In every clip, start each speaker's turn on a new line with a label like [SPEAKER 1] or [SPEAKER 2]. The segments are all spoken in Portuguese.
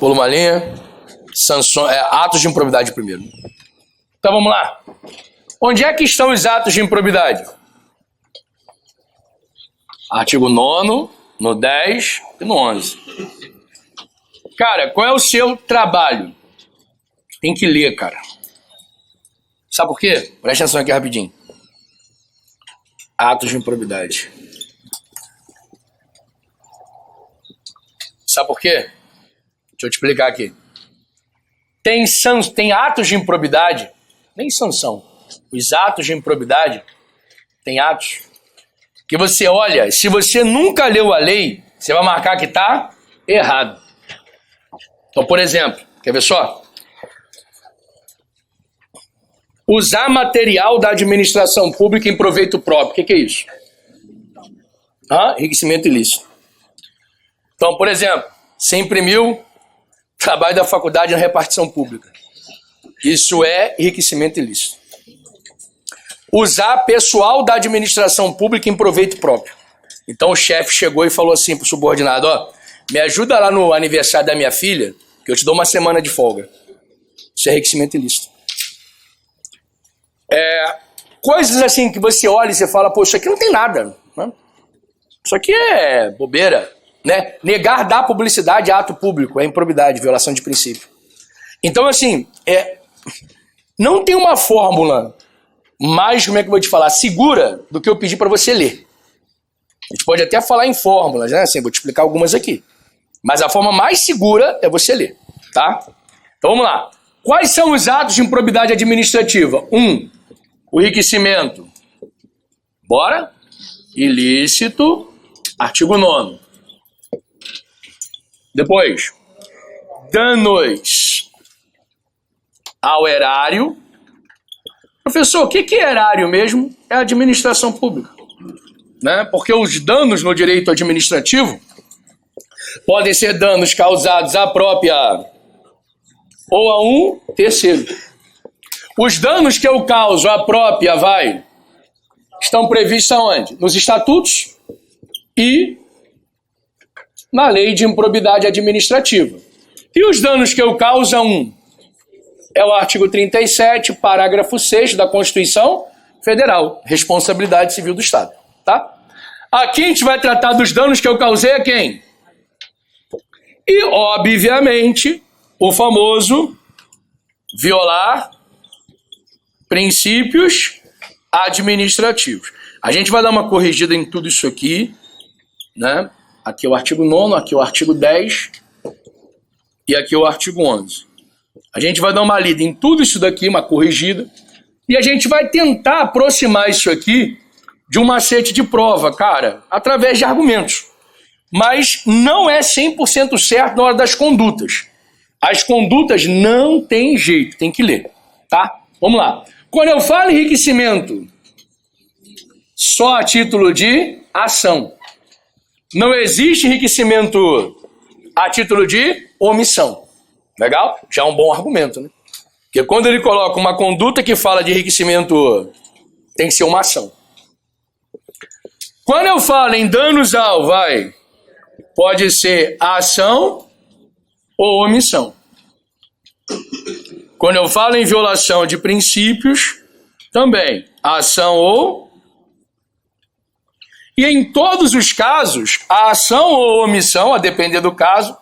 [SPEAKER 1] Pula uma linha. Atos de improbidade primeiro. Então vamos lá. Onde é que estão os atos de improbidade? Artigo 9º, no 10 e no 11. Cara, qual é o seu trabalho? Tem que ler, cara. Sabe por quê? Presta atenção aqui rapidinho. Atos de improbidade. Sabe por quê? Deixa eu te explicar aqui. Tem atos de improbidade, nem sanção. Os atos de improbidade, tem atos que você olha, se você nunca leu a lei, você vai marcar que está errado. Então, por exemplo, quer ver só? Usar material da administração pública em proveito próprio. O que é isso? Enriquecimento ilícito. Então, por exemplo, você imprimiu trabalho da faculdade na repartição pública. Isso é enriquecimento ilícito. Usar pessoal da administração pública em proveito próprio. Então o chefe chegou e falou assim pro subordinado, me ajuda lá no aniversário da minha filha, que eu te dou uma semana de folga. Isso é enriquecimento ilícito. Coisas assim que você olha e você fala, pô, isso aqui não tem nada. Né? Isso aqui é bobeira. Né? Negar dar publicidade a ato público é improbidade, violação de princípio. Então, assim, não tem uma fórmula mais, como é que eu vou te falar, segura do que eu pedi para você ler. A gente pode até falar em fórmulas, né? Assim, vou te explicar algumas aqui. Mas a forma mais segura é você ler, tá? Então, vamos lá. Quais são os atos de improbidade administrativa? 1. O enriquecimento. Bora? Ilícito. Artigo 9º. Depois, danos ao erário. Professor, o que é erário mesmo? É a administração pública. Né? Porque os danos no direito administrativo podem ser danos causados à própria ou a um terceiro. Os danos que eu causo à própria estão previstos aonde? Nos estatutos e na lei de improbidade administrativa. E os danos que eu causo a um? É o artigo 37, parágrafo 6 da Constituição Federal, responsabilidade civil do Estado, tá? Aqui a gente vai tratar dos danos que eu causei a quem? E, obviamente, o famoso violar princípios administrativos. A gente vai dar uma corrigida em tudo isso aqui, né? Aqui é o artigo 9º, aqui é o artigo 10 e aqui é o artigo 11. A gente vai dar uma lida em tudo isso daqui, uma corrigida, e a gente vai tentar aproximar isso aqui de um macete de prova, cara, através de argumentos. Mas não é 100% certo na hora das condutas. As condutas não tem jeito, tem que ler, tá? Vamos lá. Quando eu falo enriquecimento, só a título de ação. Não existe enriquecimento a título de omissão. Legal? Já é um bom argumento, né? Porque quando ele coloca uma conduta que fala de enriquecimento, tem que ser uma ação. Quando eu falo em danos ao, pode ser ação ou omissão. Quando eu falo em violação de princípios, também ação ou... E em todos os casos, a ação ou omissão, a depender do caso,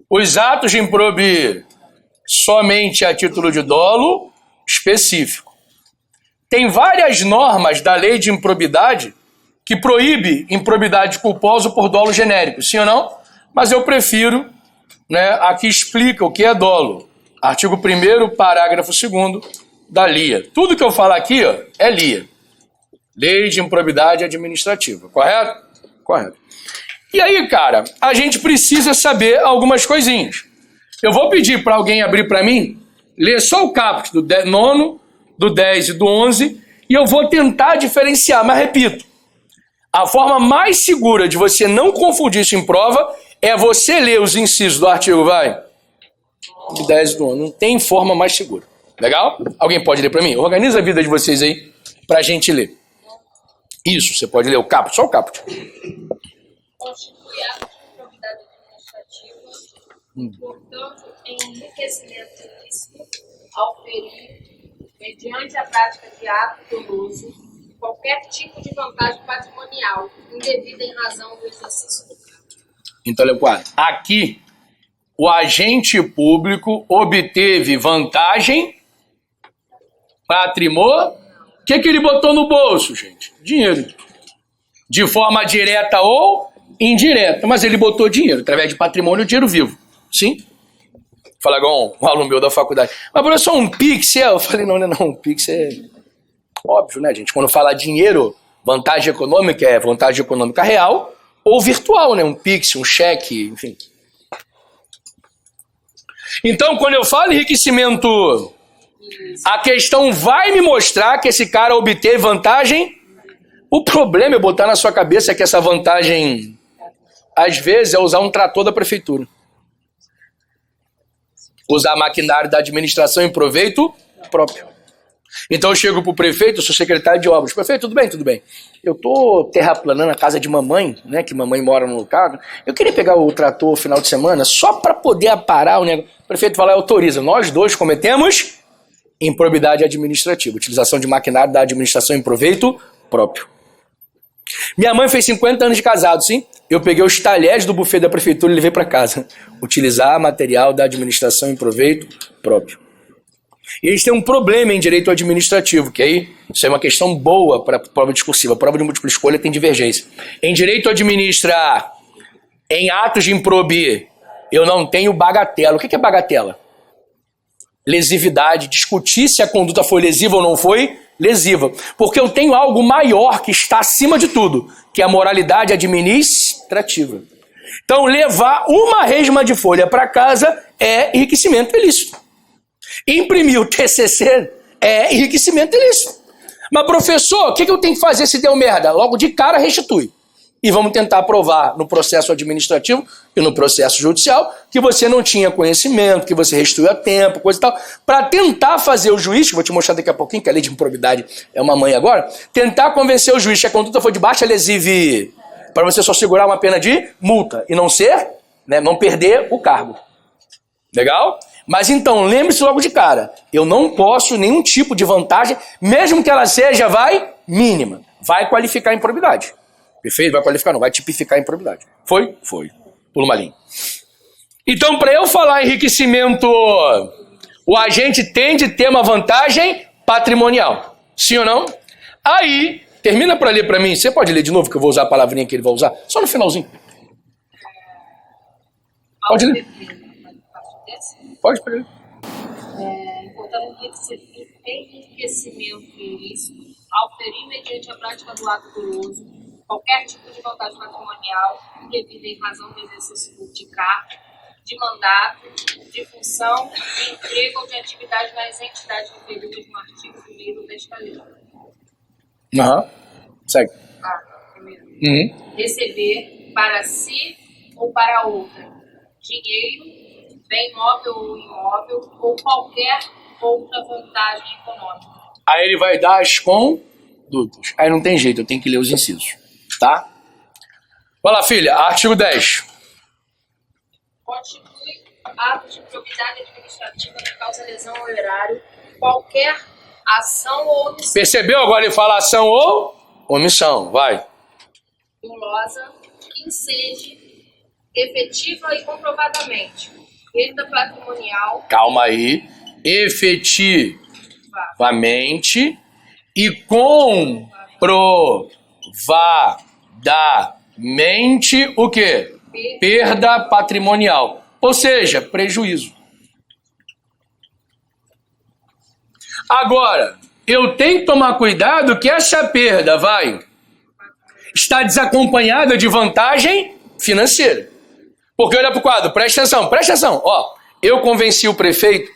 [SPEAKER 1] os atos de improbidade somente a título de dolo específico. Tem várias normas da lei de improbidade que proíbe improbidade culposa por dolo genérico, sim ou não? Mas eu prefiro, né, aqui explica o que é dolo. Artigo 1º, parágrafo 2º da LIA. Tudo que eu falar aqui é LIA. Lei de improbidade administrativa, correto? Correto. E aí, cara, a gente precisa saber algumas coisinhas. Eu vou pedir para alguém abrir para mim, ler só o caput do 9º, do 10 e do 11, e eu vou tentar diferenciar, mas repito, a forma mais segura de você não confundir isso em prova é você ler os incisos do artigo, do 10 e do 11. Não tem forma mais segura. Legal? Alguém pode ler para mim? Organiza a vida de vocês aí para a gente ler. Isso, você pode ler o caput, só o caput.
[SPEAKER 2] Constitui ato de improbidade administrativa Portanto, enriquecimento ilícito, auferir, mediante a prática de ato doloso, qualquer tipo de vantagem patrimonial, indevida em razão do exercício do cargo.
[SPEAKER 1] Então, olha o quadro. Aqui, o agente público obteve vantagem patrimonial. O que ele botou no bolso, gente? Dinheiro. De forma direta ou indireta. Mas ele botou dinheiro, através de patrimônio, dinheiro vivo. Sim? Fala igual um aluno meu da faculdade. Mas, professor, um pixel? Eu falei, não, um pixel é óbvio, né, gente? Quando fala dinheiro, vantagem econômica é vantagem econômica real ou virtual, né? Um pixel, um cheque, enfim. Então, quando eu falo enriquecimento, a questão vai me mostrar que esse cara obteve vantagem. O problema é botar na sua cabeça que essa vantagem, às vezes, é usar um trator da prefeitura. Usar maquinário da administração em proveito próprio. Então eu chego pro prefeito, eu sou secretário de obras. Prefeito, tudo bem, tudo bem. Eu tô terraplanando a casa de mamãe, né, que mamãe mora no local. Eu queria pegar o trator no final de semana só para poder aparar o negócio. O prefeito vai lá e autoriza. Nós dois cometemos improbidade administrativa. Utilização de maquinário da administração em proveito próprio. Minha mãe fez 50 anos de casado, sim? Eu peguei os talheres do buffet da prefeitura e levei para casa. Utilizar material da administração em proveito próprio. E a gente tem um problema em direito administrativo, que aí isso é uma questão boa para a prova discursiva. A prova de múltipla escolha tem divergência. Em direito administrar, em atos de improbir, eu não tenho bagatela. O que é bagatela? Lesividade. Discutir se a conduta foi lesiva ou não foi lesiva. Porque eu tenho algo maior que está acima de tudo, que é a moralidade administrativa. Então, levar uma resma de folha para casa é enriquecimento ilícito. Imprimir o TCC é enriquecimento ilícito. Mas, professor, o que eu tenho que fazer se deu merda? Logo de cara, restitui. E vamos tentar provar no processo administrativo e no processo judicial que você não tinha conhecimento, que você restituiu a tempo, coisa e tal, para tentar fazer o juiz, que vou te mostrar daqui a pouquinho, que a lei de improbidade é uma mãe agora, tentar convencer o juiz que a conduta foi de baixa lesiva, para você só segurar uma pena de multa e não ser, né, não perder o cargo. Legal? Mas então, lembre-se logo de cara, eu não posso nenhum tipo de vantagem, mesmo que ela seja, mínima, vai qualificar a improbidade. Perfeito? Vai qualificar, não vai tipificar a improbidade. Foi? Foi. Pula uma linha. Então, para eu falar enriquecimento, o agente tem de ter uma vantagem patrimonial. Sim ou não? Aí, termina para ler para mim. Você pode ler de novo, que eu vou usar a palavrinha que ele vai usar? Só no finalzinho. Pode ler. Pode ler.
[SPEAKER 2] Portanto, enriquecimento ilícito, auferir mediante a prática do ato doloso, qualquer tipo de vantagem patrimonial, indevida em razão do exercício de cargo, de mandato, de função, de emprego ou de atividade nas entidades referidas no artigo 1º desta lei.
[SPEAKER 1] Segue.
[SPEAKER 2] Primeiro. Receber para si ou para outra dinheiro, bem móvel ou imóvel, ou qualquer outra vantagem econômica.
[SPEAKER 1] Aí ele vai dar as condutas. Aí não tem jeito, eu tenho que ler os incisos. Tá? Vai lá, filha. Artigo 10.
[SPEAKER 2] Constitui ato de improbidade administrativa na causa lesão ao erário qualquer ação ou omissão.
[SPEAKER 1] Percebeu? Agora ele fala ação ou omissão. Vai.
[SPEAKER 2] Dolosa que enseje efetiva e comprovadamente perda patrimonial.
[SPEAKER 1] Calma aí. Efetivamente e comprovadamente o quê? Perda patrimonial. Ou seja, prejuízo. Agora, eu tenho que tomar cuidado que essa perda está desacompanhada de vantagem financeira. Porque olha para o quadro, presta atenção. Ó, eu convenci o prefeito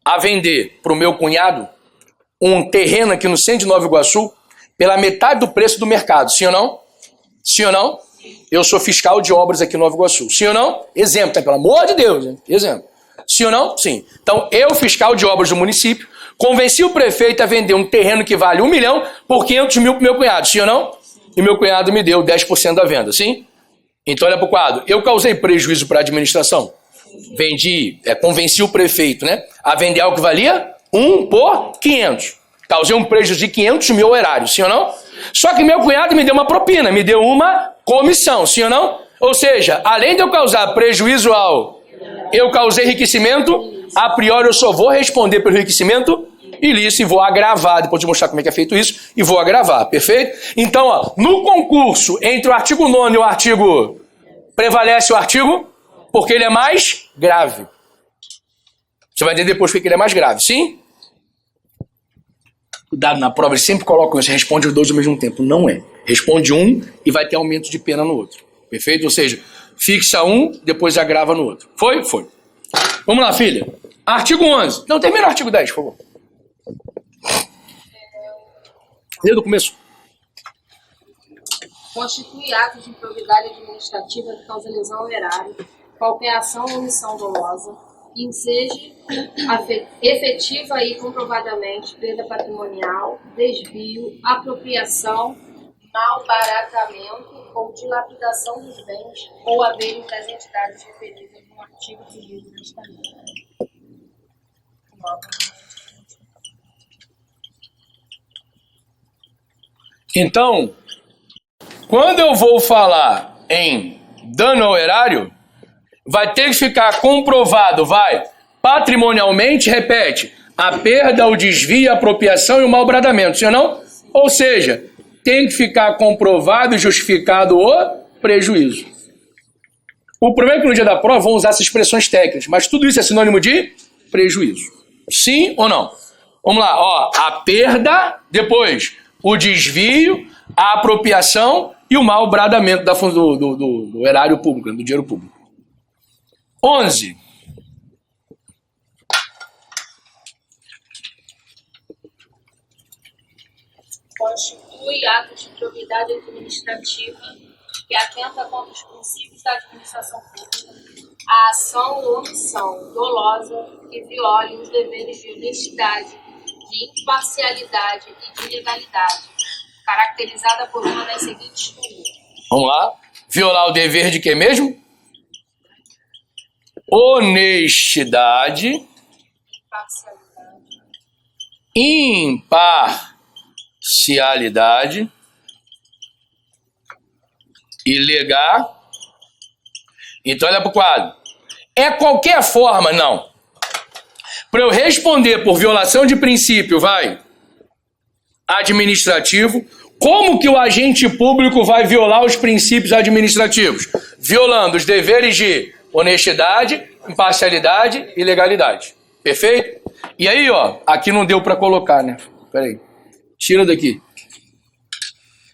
[SPEAKER 1] a vender para o meu cunhado um terreno aqui no centro de Nova Iguaçu pela metade do preço do mercado. Sim ou não? Sim ou não? Eu sou fiscal de obras aqui em Nova Iguaçu. Sim ou não? Exemplo, tá? Pelo amor de Deus. Hein? Exemplo. Sim ou não? Sim. Então, eu, fiscal de obras do município, convenci o prefeito a vender um terreno que vale 1 milhão por 500 mil para o meu cunhado. Sim ou não? E meu cunhado me deu 10% da venda. Sim? Então, olha para o quadro. Eu causei prejuízo para a administração? Vendi, convenci o prefeito, né? A vender algo que valia 1 por 500. Causei um prejuízo de 500 mil ao erário, sim ou não? Só que meu cunhado me deu uma propina, me deu uma comissão, sim ou não? Ou seja, além de eu causar prejuízo eu causei enriquecimento, a priori eu só vou responder pelo enriquecimento ilícito e vou agravar, depois de mostrar como é que é feito isso, e vou agravar, perfeito? Então, ó, no concurso, entre o artigo 9º e o artigo, prevalece o artigo, porque ele é mais grave. Você vai entender depois porque ele é mais grave, sim? Cuidado na prova, eles sempre colocam isso, responde os dois ao mesmo tempo. Não é. Responde um e vai ter aumento de pena no outro. Perfeito? Ou seja, fixa um, depois agrava no outro. Foi? Foi. Vamos lá, filha. Artigo 11. Não, termina o artigo 10, por favor. Lê do começo.
[SPEAKER 2] Constitui atos de improbidade administrativa que causa lesão ao erário, qualquer ação ou omissão dolosa, que enseja efetiva e comprovadamente perda patrimonial, desvio, apropriação, malbaratamento ou dilapidação dos bens ou haveres das entidades referidas no artigo 1º desta lei.
[SPEAKER 1] Então, quando eu vou falar em dano ao erário, vai ter que ficar comprovado, patrimonialmente, repete, a perda, o desvio, a apropriação e o malbradamento, sim ou não? Ou seja, tem que ficar comprovado e justificado o prejuízo. O problema é que no dia da prova vão usar essas expressões técnicas, mas tudo isso é sinônimo de prejuízo. Sim ou não? Vamos lá, ó, a perda, depois o desvio, a apropriação e o malbradamento do erário público, do dinheiro público. 11.
[SPEAKER 2] Constitui ato de improbidade administrativa que atenta contra os princípios da administração pública, a ação ou omissão dolosa que viole os deveres de honestidade, de imparcialidade e de legalidade, caracterizada por uma das seguintes condutas.
[SPEAKER 1] Vamos lá. Violar o dever de quê mesmo? Honestidade, imparcialidade e legal. Então olha para o quadro. É qualquer forma? Não. Para eu responder por violação de princípio, administrativo, como que o agente público vai violar os princípios administrativos? Violando os deveres de honestidade, imparcialidade e legalidade. Perfeito? E aí, ó, aqui não deu para colocar, né? Peraí. Tira daqui.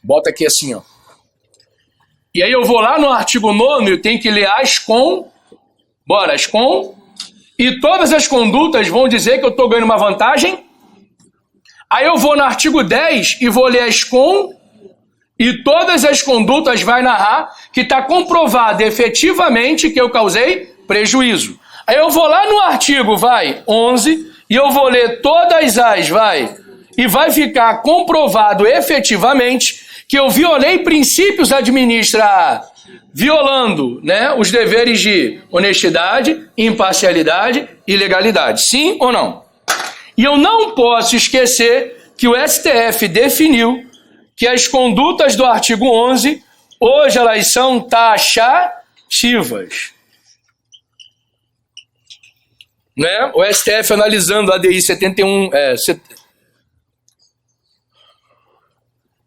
[SPEAKER 1] Bota aqui assim, ó. E aí eu vou lá no artigo 9º, eu tenho que ler as com. Bora, as com. E todas as condutas vão dizer que eu estou ganhando uma vantagem. Aí eu vou no artigo 10 e vou ler as com. E todas as condutas vai narrar que está comprovado efetivamente que eu causei prejuízo. Aí eu vou lá no artigo, 11, e eu vou ler todas as, e vai ficar comprovado efetivamente que eu violei princípios violando, né, os deveres de honestidade, imparcialidade e legalidade. Sim ou não? E eu não posso esquecer que o STF definiu que as condutas do artigo 11, hoje elas são taxativas. Né? O STF analisando a ADI 71,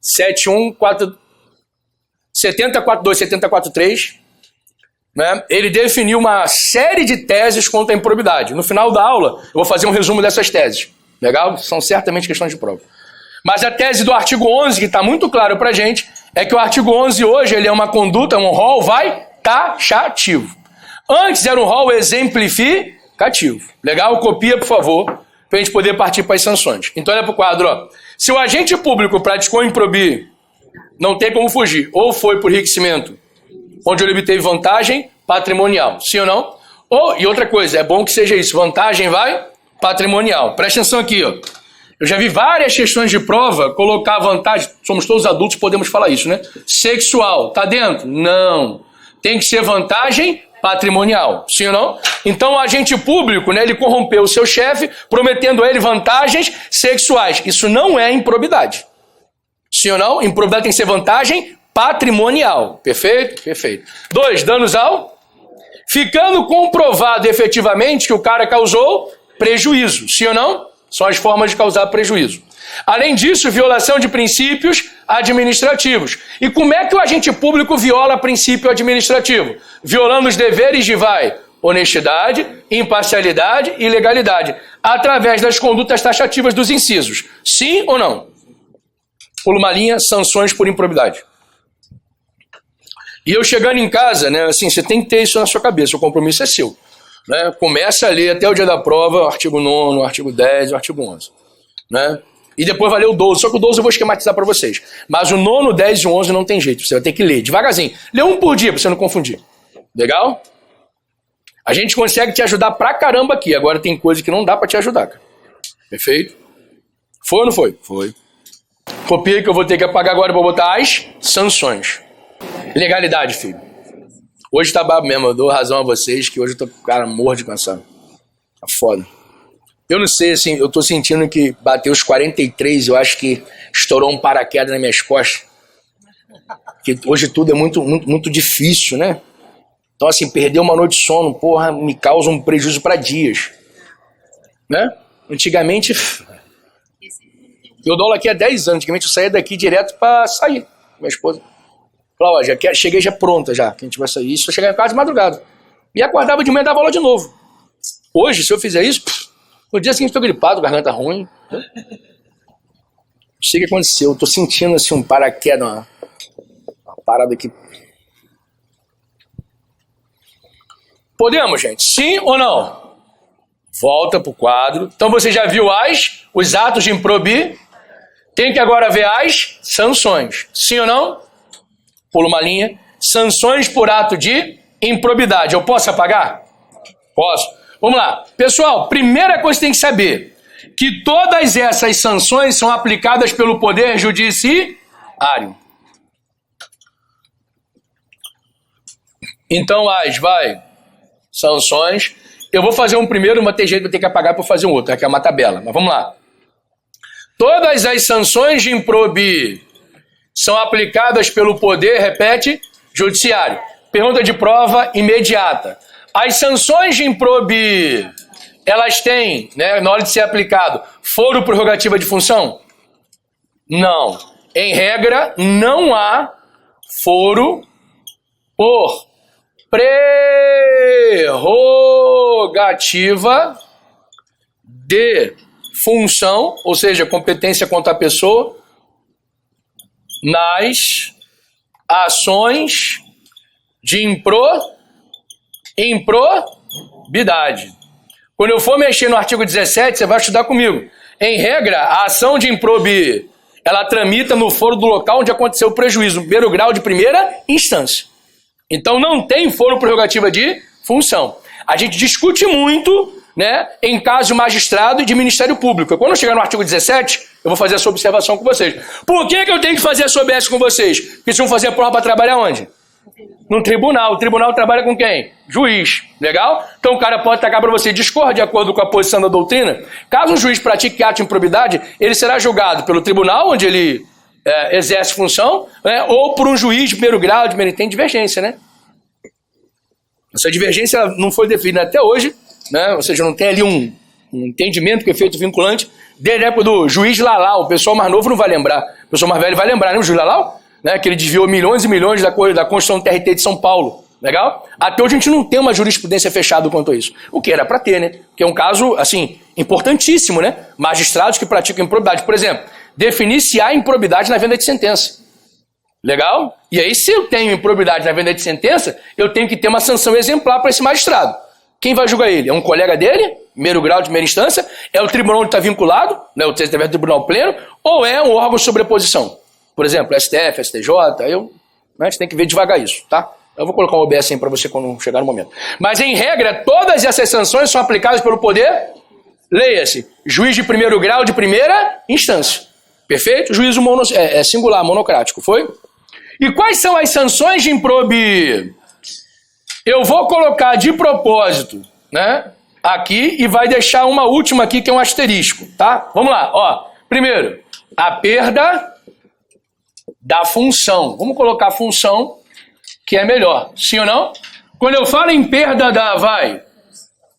[SPEAKER 1] 7042, 7043, né? Ele definiu uma série de teses contra a improbidade. No final da aula, eu vou fazer um resumo dessas teses. Legal? São certamente questões de prova. Mas a tese do artigo 11, que está muito claro para a gente, é que o artigo 11 hoje ele é uma conduta, um rol, taxativo. Antes era um rol exemplificativo. Legal? Copia, por favor, para a gente poder partir para as sanções. Então olha para o quadro, ó. Se o agente público praticou improbir, não tem como fugir. Ou foi por enriquecimento, onde ele obteve vantagem patrimonial. Sim ou não? E outra coisa, é bom que seja isso. Vantagem patrimonial. Presta atenção aqui, ó. Eu já vi várias questões de prova colocar vantagem, somos todos adultos, podemos falar isso, né? Sexual, tá dentro? Não. Tem que ser vantagem patrimonial. Sim ou não? Então o agente público, né, ele corrompeu o seu chefe, prometendo a ele vantagens sexuais. Isso não é improbidade. Sim ou não? Improbidade tem que ser vantagem patrimonial. Perfeito? Perfeito. 2, danos ao... Ficando comprovado efetivamente que o cara causou prejuízo. Sim ou não? São as formas de causar prejuízo. Além disso, violação de princípios administrativos. E como é que o agente público viola princípio administrativo? Violando os deveres de honestidade, imparcialidade e legalidade, através das condutas taxativas dos incisos. Sim ou não? Pula uma linha, sanções por improbidade. E eu chegando em casa, né, assim, você tem que ter isso na sua cabeça, o compromisso é seu. Né? Começa a ler até o dia da prova, o artigo 9º, o artigo 10, o artigo 11. Né? E depois vai ler o 12, só que o 12 eu vou esquematizar para vocês. Mas o 9º, 10 e o 11 não tem jeito, você vai ter que ler devagarzinho. Lê um por dia para você não confundir. Legal? A gente consegue te ajudar pra caramba aqui, agora tem coisa que não dá para te ajudar, cara. Perfeito? Foi ou não foi? Foi. Copia que eu vou ter que apagar agora para botar as sanções. Legalidade, filho. Hoje tá brabo mesmo, eu dou razão a vocês que hoje eu tô, cara, morro de cansado. Tá foda. Eu não sei, assim, eu tô sentindo que bateu os 43, eu acho que estourou um paraquedas nas minhas costas. Porque hoje tudo é muito difícil, né? Então, assim, perder uma noite de sono, porra, me causa um prejuízo para dias. Né? Antigamente, eu dou aula aqui há 10 anos, antigamente eu saía daqui direto pra sair, minha esposa. Falei, ó, cheguei já pronta já, que a gente vai sair. Isso, eu chegar em casa de madrugada. E acordava de manhã e dava aula de novo. Hoje, se eu fizer isso, no dia seguinte eu tô gripado, garganta ruim. Não sei o que aconteceu, eu tô sentindo assim um paraquedas, uma parada aqui. Podemos, gente? Sim ou não? Volta pro quadro. Então você já viu os atos de improbidade? Tem que agora ver as sanções. Sim ou não? Pula uma linha. Sanções por ato de improbidade. Eu posso apagar? Posso. Vamos lá. Pessoal, primeira coisa que tem que saber, que todas essas sanções são aplicadas pelo Poder Judiciário. Então, sanções. Eu vou fazer um primeiro, mas tem jeito de ter que apagar para fazer um outro, que é uma tabela. Mas vamos lá. Todas as sanções de improbidade são aplicadas pelo Poder, repete, Judiciário. Pergunta de prova imediata. As sanções de improbidade, elas têm, né, na hora de ser aplicado, foro prerrogativa de função? Não. Em regra, não há foro por prerrogativa de função, ou seja, competência contra a pessoa, nas ações de improbidade. Quando eu for mexer no artigo 17, você vai estudar comigo. Em regra, a ação de improbidade, ela tramita no foro do local onde aconteceu o prejuízo, no primeiro grau de primeira instância. Então não tem foro prerrogativa de função. A gente discute muito, né, em caso de magistrado e de Ministério Público. Quando eu chegar no artigo 17, eu vou fazer essa observação com vocês. Por que eu tenho que fazer essa OBS com vocês? Porque vocês vão fazer a prova para trabalhar onde? No tribunal. O tribunal trabalha com quem? Juiz. Legal? Então o cara pode tacar para você discorde de acordo com a posição da doutrina. Caso um juiz pratique ato de improbidade, ele será julgado pelo tribunal, onde ele exerce função, né, ou por um juiz de primeiro grau, tem divergência, né? Essa divergência não foi definida até hoje, né? Ou seja, não tem ali um entendimento com efeito vinculante desde a época do juiz Lalau. O pessoal mais novo não vai lembrar, o pessoal mais velho vai lembrar, né? O juiz Lalau, né? Que ele desviou milhões e milhões da Constituição do TRT de São Paulo. Legal? Até hoje a gente não tem uma jurisprudência fechada quanto a isso. O que era para ter, né? Que é um caso, assim, importantíssimo, né? Magistrados que praticam improbidade. Por exemplo, definir se há improbidade na venda de sentença. Legal? E aí, se eu tenho improbidade na venda de sentença, eu tenho que ter uma sanção exemplar para esse magistrado. Quem vai julgar ele? É um colega dele, primeiro grau de primeira instância? É o tribunal onde está vinculado, né, o tribunal pleno? Ou é um órgão de sobreposição? Por exemplo, STF, STJ, né, a gente tem que ver devagar isso, tá? Eu vou colocar um OBS aí para você quando chegar no momento. Mas, em regra, todas essas sanções são aplicadas pelo Poder, leia-se, juiz de primeiro grau de primeira instância. Perfeito? Juízo singular, monocrático, foi? E quais são as sanções de improbidade? Eu vou colocar de propósito, né, aqui e vai deixar uma última aqui que é um asterisco, tá? Vamos lá, ó. Primeiro, a perda da função. Vamos colocar a função que é melhor, sim ou não? Quando eu falo em perda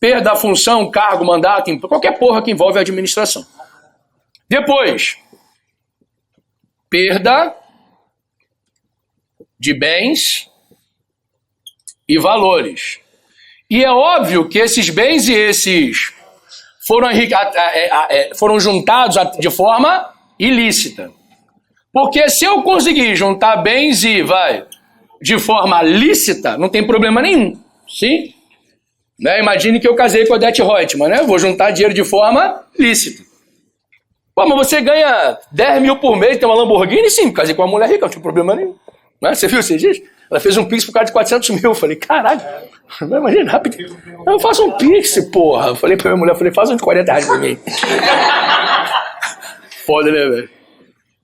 [SPEAKER 1] perda da função, cargo, mandato, qualquer porra que envolve a administração. Depois, perda de bens e valores. E é óbvio que esses bens e esses foram juntados de forma ilícita. Porque se eu conseguir juntar bens e de forma lícita, não tem problema nenhum. Sim? Né? Imagine que eu casei com a Odete Reutemann, né? Vou juntar dinheiro de forma lícita. Pô, mas você ganha 10 mil por mês, tem uma Lamborghini? Sim, casei com uma mulher rica, não tinha problema nenhum. Né? Você viu esses dias? Ela fez um pix por causa de 400 mil. Eu falei, caralho, imagina, rápido. Eu faço um pix, porra. Eu falei pra minha mulher, faz uns 40 reais pra mim. Foda, né, velho?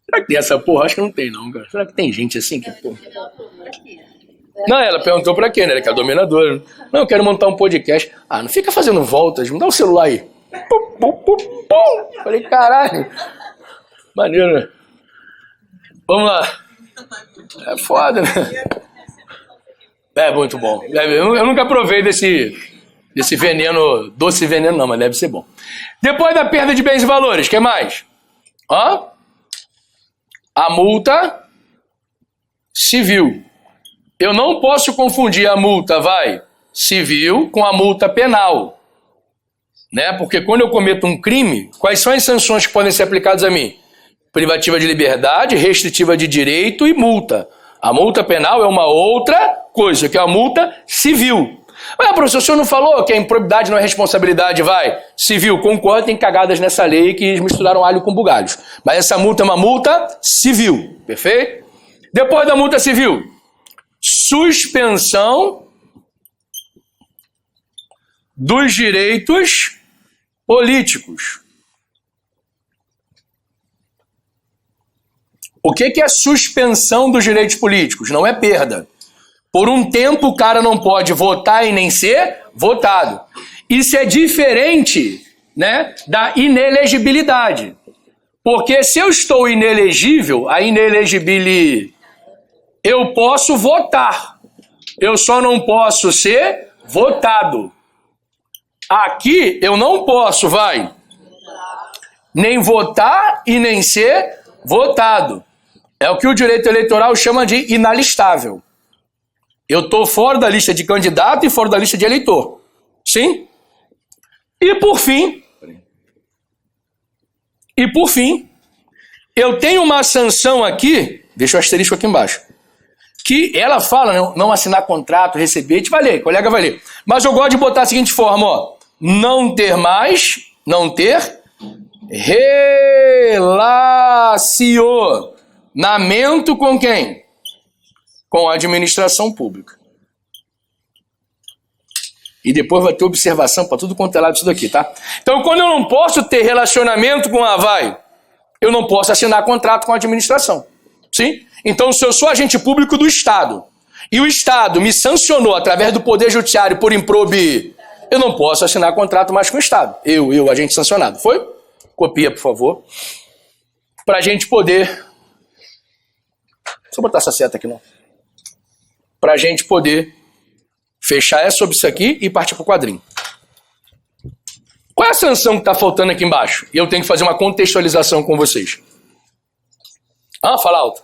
[SPEAKER 1] Será que tem essa porra? Acho que não tem, não, cara. Será que tem gente assim que, porra? Não, ela perguntou pra quê, né? Ela que é a dominadora. Né? Não, eu quero montar um podcast. Ah, não fica fazendo voltas, me dá o celular aí. Pum, pum, pum, pum. Falei, caralho. Maneiro, né? Vamos lá. É foda, né? É muito bom. Eu nunca provei desse veneno, doce veneno não, mas deve ser bom. Depois da perda de bens e valores, o que mais? Ó, a multa civil. Eu não posso confundir a multa, civil com a multa penal. Né? Porque quando eu cometo um crime, quais são as sanções que podem ser aplicadas a mim? Privativa de liberdade, restritiva de direito e multa. A multa penal é uma outra coisa, que é a multa civil. Mas, professor, o senhor não falou que a improbidade não é responsabilidade, civil? Concordo, tem cagadas nessa lei que misturaram alho com bugalhos. Mas essa multa é uma multa civil, perfeito? Depois da multa civil, suspensão dos direitos políticos. O que é suspensão dos direitos políticos? Não é perda. Por um tempo o cara não pode votar e nem ser votado. Isso é diferente, né, da inelegibilidade. Porque se eu estou inelegível, a inelegibilidade, eu posso votar. Eu só não posso ser votado. Aqui eu não posso, nem votar e nem ser votado. É o que o direito eleitoral chama de inalistável. Eu estou fora da lista de candidato e fora da lista de eleitor. Sim? E por fim, eu tenho uma sanção aqui, deixa o asterisco aqui embaixo, que ela fala, não assinar contrato, receber, a gente vai ler, colega vai ler. Mas eu gosto de botar a seguinte forma, ó, não ter relacionamento com quem? Com a administração pública. E depois vai ter observação para tudo quanto é lado disso daqui, tá? Então, quando eu não posso ter relacionamento com eu não posso assinar contrato com a administração. Sim? Então, se eu sou agente público do Estado e o Estado me sancionou através do Poder Judiciário por improbidade, eu não posso assinar contrato mais com o Estado. Eu, agente sancionado. Foi? Copia, por favor. Para a gente poder... Deixa eu botar essa seta aqui, não. Para a gente poder fechar sobre isso aqui e partir para o quadrinho. Qual é a sanção que está faltando aqui embaixo? E eu tenho que fazer uma contextualização com vocês. Fala alto.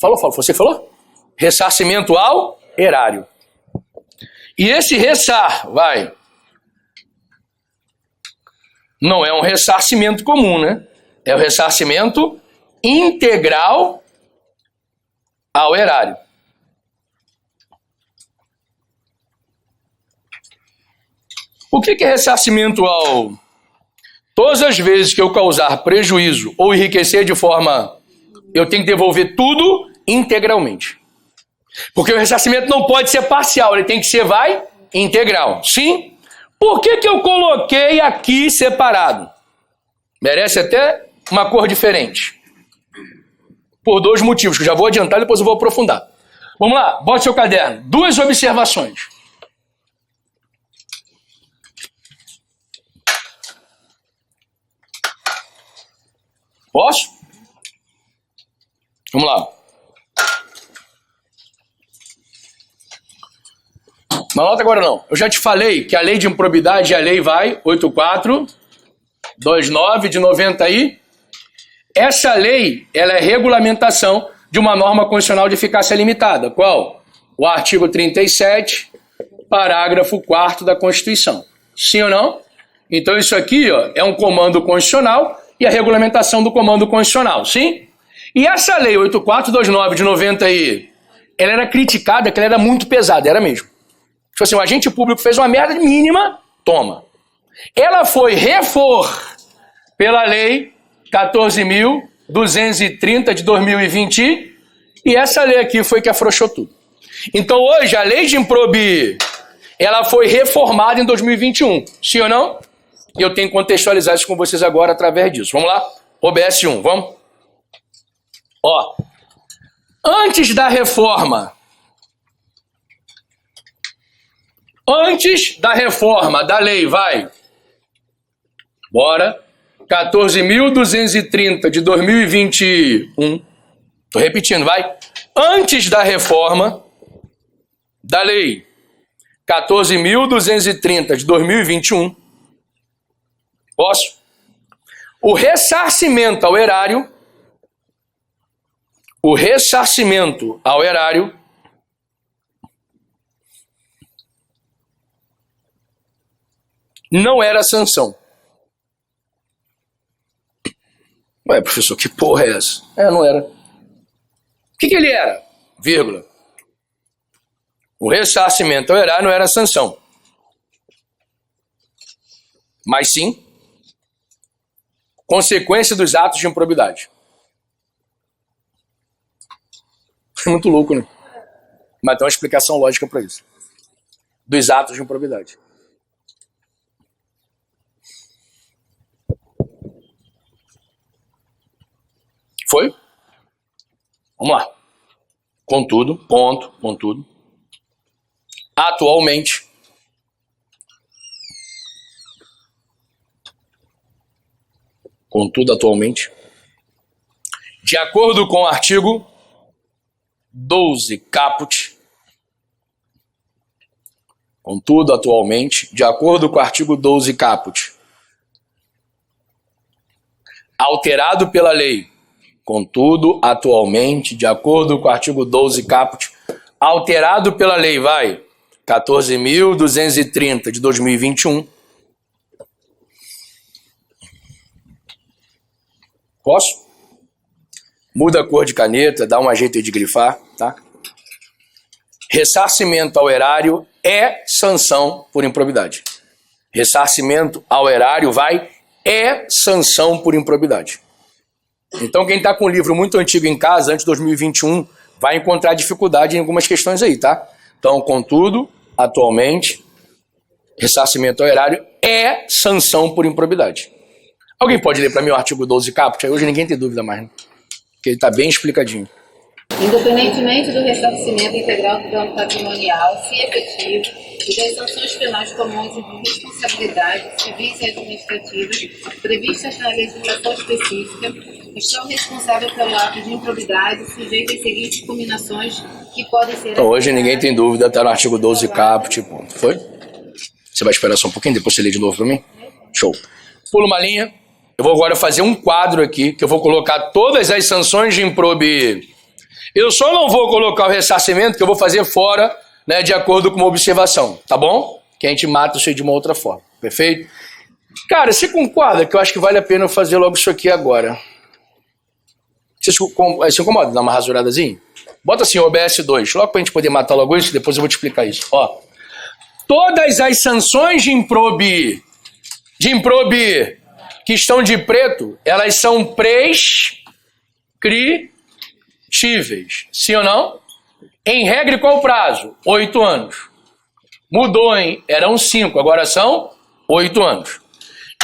[SPEAKER 1] Falou? Você falou? Ressarcimento ao erário. E esse não é um ressarcimento comum, né? É o ressarcimento integral ao erário. O que é ressarcimento ao? Todas as vezes que eu causar prejuízo ou enriquecer de forma... Eu tenho que devolver tudo integralmente. Porque o ressarcimento não pode ser parcial, ele tem que ser, integral. Sim? Por que eu coloquei aqui separado? Merece até uma cor diferente. Por dois motivos, que eu já vou adiantar e depois eu vou aprofundar. Vamos lá, bote seu caderno. 2 observações. Posso? Vamos lá. Não anota agora não. Eu já te falei que a lei de improbidade é a lei 8429 de 90 aí. Essa lei, ela é regulamentação de uma norma constitucional de eficácia limitada. Qual? O artigo 37, parágrafo 4º da Constituição. Sim ou não? Então isso aqui, ó, é um comando constitucional e a regulamentação do comando constitucional, sim? E essa lei 8429 de 90 aí, ela era criticada, que ela era muito pesada, era mesmo. Tipo assim, o agente público fez uma merda mínima, toma. Ela foi pela lei 14.230 de 2020 e essa lei aqui foi que afrouxou tudo. Então hoje a lei de improbi, ela foi reformada em 2021, sim ou não? E eu tenho que contextualizar isso com vocês agora através disso. Vamos lá? OBS 1, vamos? Ó, antes da reforma da lei, bora, 14.230 de 2021, tô repetindo, antes da reforma da lei 14.230 de 2021, posso? O ressarcimento ao erário não era sanção. Ué, professor, que porra é essa? Não era. O que ele era? Vírgula. O ressarcimento ao erário não era sanção. Mas sim, consequência dos atos de improbidade. É muito louco, né? Mas tem uma explicação lógica para isso. Dos atos de improbidade. Foi? Vamos lá. Contudo, contudo. Atualmente, de acordo com o artigo 12 caput, de acordo com o artigo 12 caput, alterado pela lei, de acordo com o artigo 12 caput, alterado pela lei, 14.230 de 2021. Posso? Muda a cor de caneta, dá um jeito aí de grifar, tá? Ressarcimento ao erário é sanção por improbidade. Ressarcimento ao erário é sanção por improbidade. Então quem está com um livro muito antigo em casa, antes de 2021, vai encontrar dificuldade em algumas questões aí, tá? Então, contudo, atualmente, ressarcimento ao erário é sanção por improbidade. Alguém pode ler para mim o artigo 12 caput? Hoje ninguém tem dúvida mais, né? Porque ele está bem explicadinho.
[SPEAKER 3] Independentemente do ressarcimento integral do dano patrimonial, se efetivo, e das sanções penais comuns e de responsabilidade civis e administrativas previstas na legislação específica, estão responsáveis pelo ato de improbidade sujeito às seguintes combinações que podem ser...
[SPEAKER 1] Então, hoje ninguém tem dúvida, está no artigo 12 caput, ponto. Foi? Você vai esperar só um pouquinho, depois você lê de novo para mim? Show. Pula uma linha. Eu vou agora fazer um quadro aqui, que eu vou colocar todas as sanções de improbi. Eu só não vou colocar o ressarcimento, que eu vou fazer fora, né, de acordo com uma observação, tá bom? Que a gente mata isso aí de uma outra forma, perfeito? Cara, você concorda que eu acho que vale a pena eu fazer logo isso aqui agora? Você se incomoda? Dá uma rasuradazinha? Bota assim, OBS 2, logo pra gente poder matar logo isso, depois eu vou te explicar isso. Ó, todas as sanções de improbi que estão de preto, elas são prescritíveis. Sim ou não? Em regra, qual o prazo? 8 anos. Mudou, hein? Eram 5, agora são 8 anos.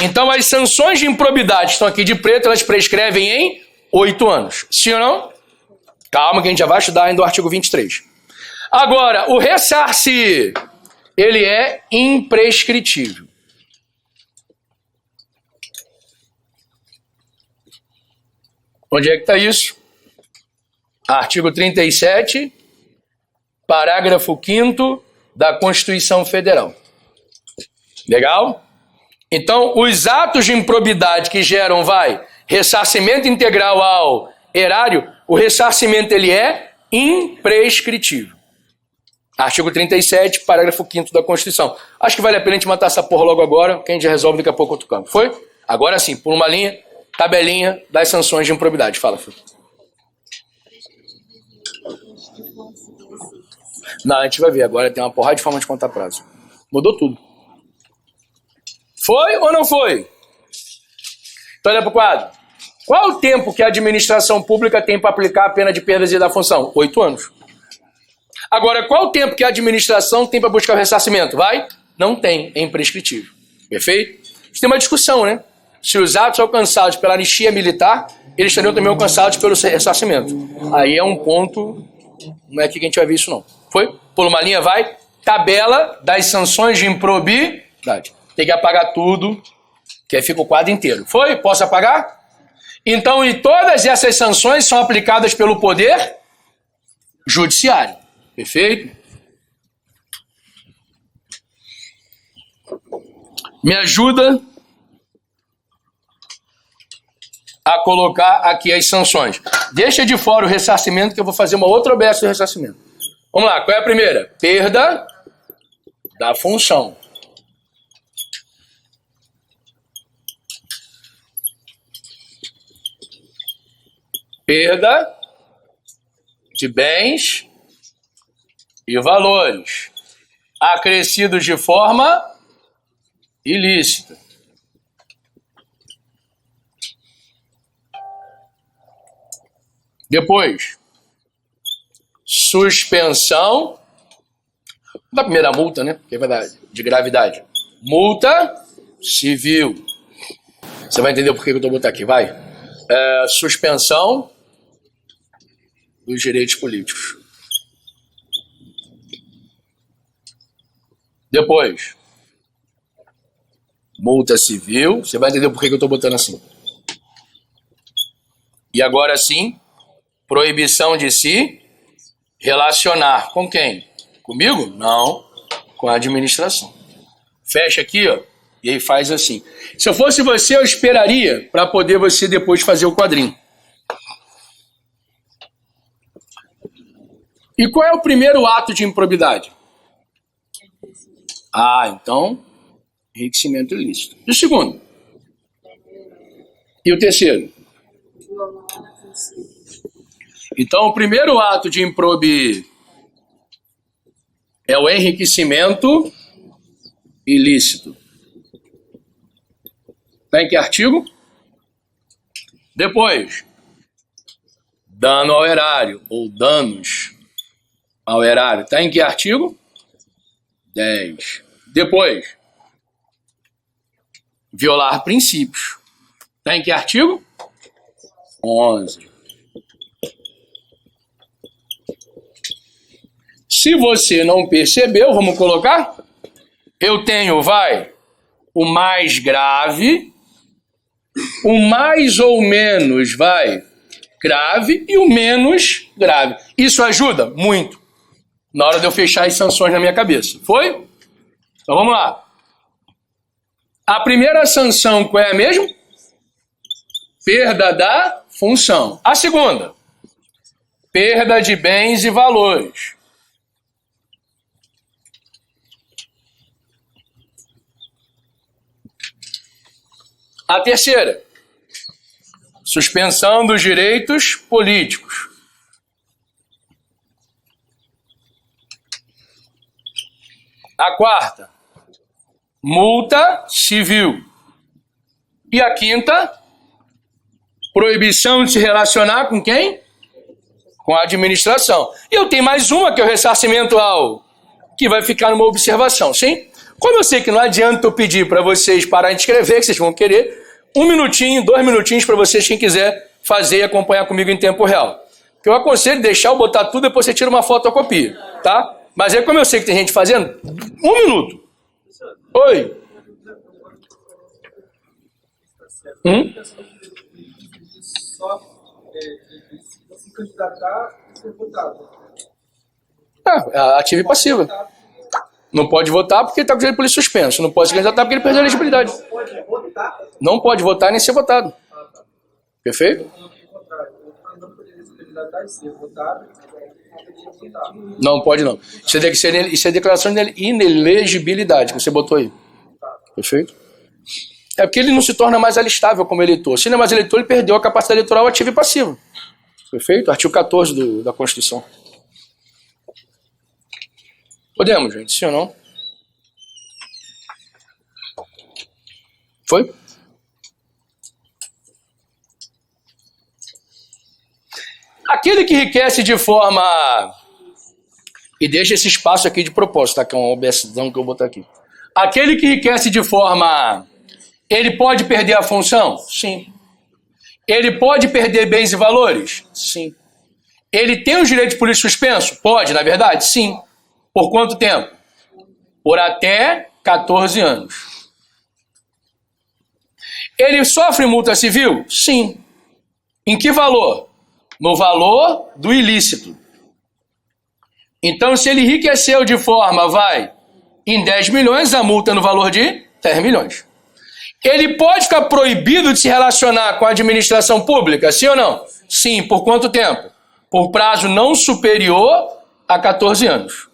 [SPEAKER 1] Então, as sanções de improbidade que estão aqui de preto, elas prescrevem em 8 anos. Sim ou não? Calma que a gente já vai estudar ainda o artigo 23. Agora, o ressarcir, ele é imprescritível. Onde é que está isso? Artigo 37, parágrafo 5º da Constituição Federal. Legal? Então, os atos de improbidade que geram, ressarcimento integral ao erário, o ressarcimento ele é imprescritível. Artigo 37, parágrafo 5º da Constituição. Acho que vale a pena a gente matar essa porra logo agora, que a gente resolve daqui a pouco outro campo. Foi? Agora sim, por uma linha, tabelinha das sanções de improbidade. Fala, filho. Não, a gente vai ver agora, tem uma porrada de forma de contar prazo. Mudou tudo. Foi ou não foi? Então olha para o quadro. Qual o tempo que a administração pública tem para aplicar a pena de perda da função? 8 anos. Agora, qual o tempo que a administração tem para buscar o ressarcimento? Não tem, é imprescritível. Perfeito? Tem uma discussão, né? Se os atos alcançados pela anistia militar, eles estariam também alcançados pelo ressarcimento. Aí é um ponto, não é aqui que a gente vai ver isso não. Foi? Por uma linha, tabela das sanções de improbidade. Tem que apagar tudo, que aí fica o quadro inteiro. Foi? Posso apagar? Então, e todas essas sanções são aplicadas pelo Poder Judiciário. Perfeito? Me ajuda a colocar aqui as sanções. Deixa de fora o ressarcimento, que eu vou fazer uma outra objeção do ressarcimento. Vamos lá, qual é a primeira? Perda da função. Perda de bens e valores acrescidos de forma ilícita. Depois, suspensão da primeira multa, né? Que é verdade, de gravidade. Multa civil. Você vai entender por que eu estou botando aqui, suspensão dos direitos políticos. Depois, multa civil. Você vai entender por que eu estou botando assim. E agora sim, proibição de se relacionar com quem? Comigo? Não, com a administração. Fecha aqui, ó, e aí faz assim. Se eu fosse você, eu esperaria para poder você depois fazer o quadrinho. E qual é o primeiro ato de improbidade? Então, enriquecimento ilícito. E o segundo? E o terceiro? Então, o primeiro ato de improbidade é o enriquecimento ilícito. Está em que artigo? Depois, dano ao erário, ou danos ao erário. Está em que artigo? 10. Depois, violar princípios. Está em que artigo? 11. Se você não percebeu, vamos colocar? Eu tenho, o mais grave, o mais ou menos, grave e o menos grave. Isso ajuda? Muito. Na hora de eu fechar as sanções na minha cabeça. Foi? Então vamos lá. A primeira sanção qual é a mesma? Perda da função. A segunda? Perda de bens e valores. A terceira, suspensão dos direitos políticos. A quarta, multa civil. E a quinta, proibição de se relacionar com quem? Com a administração. E eu tenho mais uma, que é o ressarcimento que vai ficar numa observação, sim? Como eu sei que não adianta eu pedir para vocês pararem de escrever, que vocês vão querer, 1 minutinho, 2 minutinhos para vocês, quem quiser fazer e acompanhar comigo em tempo real. que eu aconselho deixar eu botar tudo, depois você tira uma fotocopia, tá? Mas aí, como eu sei que tem gente fazendo, 1 minuto. Oi.
[SPEAKER 4] Só se candidatar e ser votado.
[SPEAKER 1] Ativa e passiva. Não pode votar porque está com o direito político suspenso. Não pode se candidatar porque ele perdeu a elegibilidade.
[SPEAKER 4] Pode votar?
[SPEAKER 1] Não pode votar nem ser votado. Perfeito?
[SPEAKER 4] Não poderia se candidatar e ser votado.
[SPEAKER 1] Não pode não. Isso é declaração de inelegibilidade que você botou aí. Perfeito? É porque ele não se torna mais alistável como eleitor. Se não é mais eleitor, ele perdeu a capacidade eleitoral ativa e passiva. Perfeito? Artigo 14 da Constituição. Podemos, gente? Sim ou não? Foi? Aquele que enriquece de forma... E deixa esse espaço aqui de propósito, tá? Que é uma objeção que eu vou botar aqui. Aquele que enriquece de forma... Ele pode perder a função? Sim. Ele pode perder bens e valores? Sim. Ele tem o direito de político suspenso? Pode, na verdade? Sim. Por quanto tempo? Por até 14 anos. Ele sofre multa civil? Sim. Em que valor? No valor do ilícito. Então, se ele enriqueceu de forma, em 10 milhões, a multa é no valor de 10 milhões. Ele pode ficar proibido de se relacionar com a administração pública, sim ou não? Sim. Por quanto tempo? Por prazo não superior a 14 anos.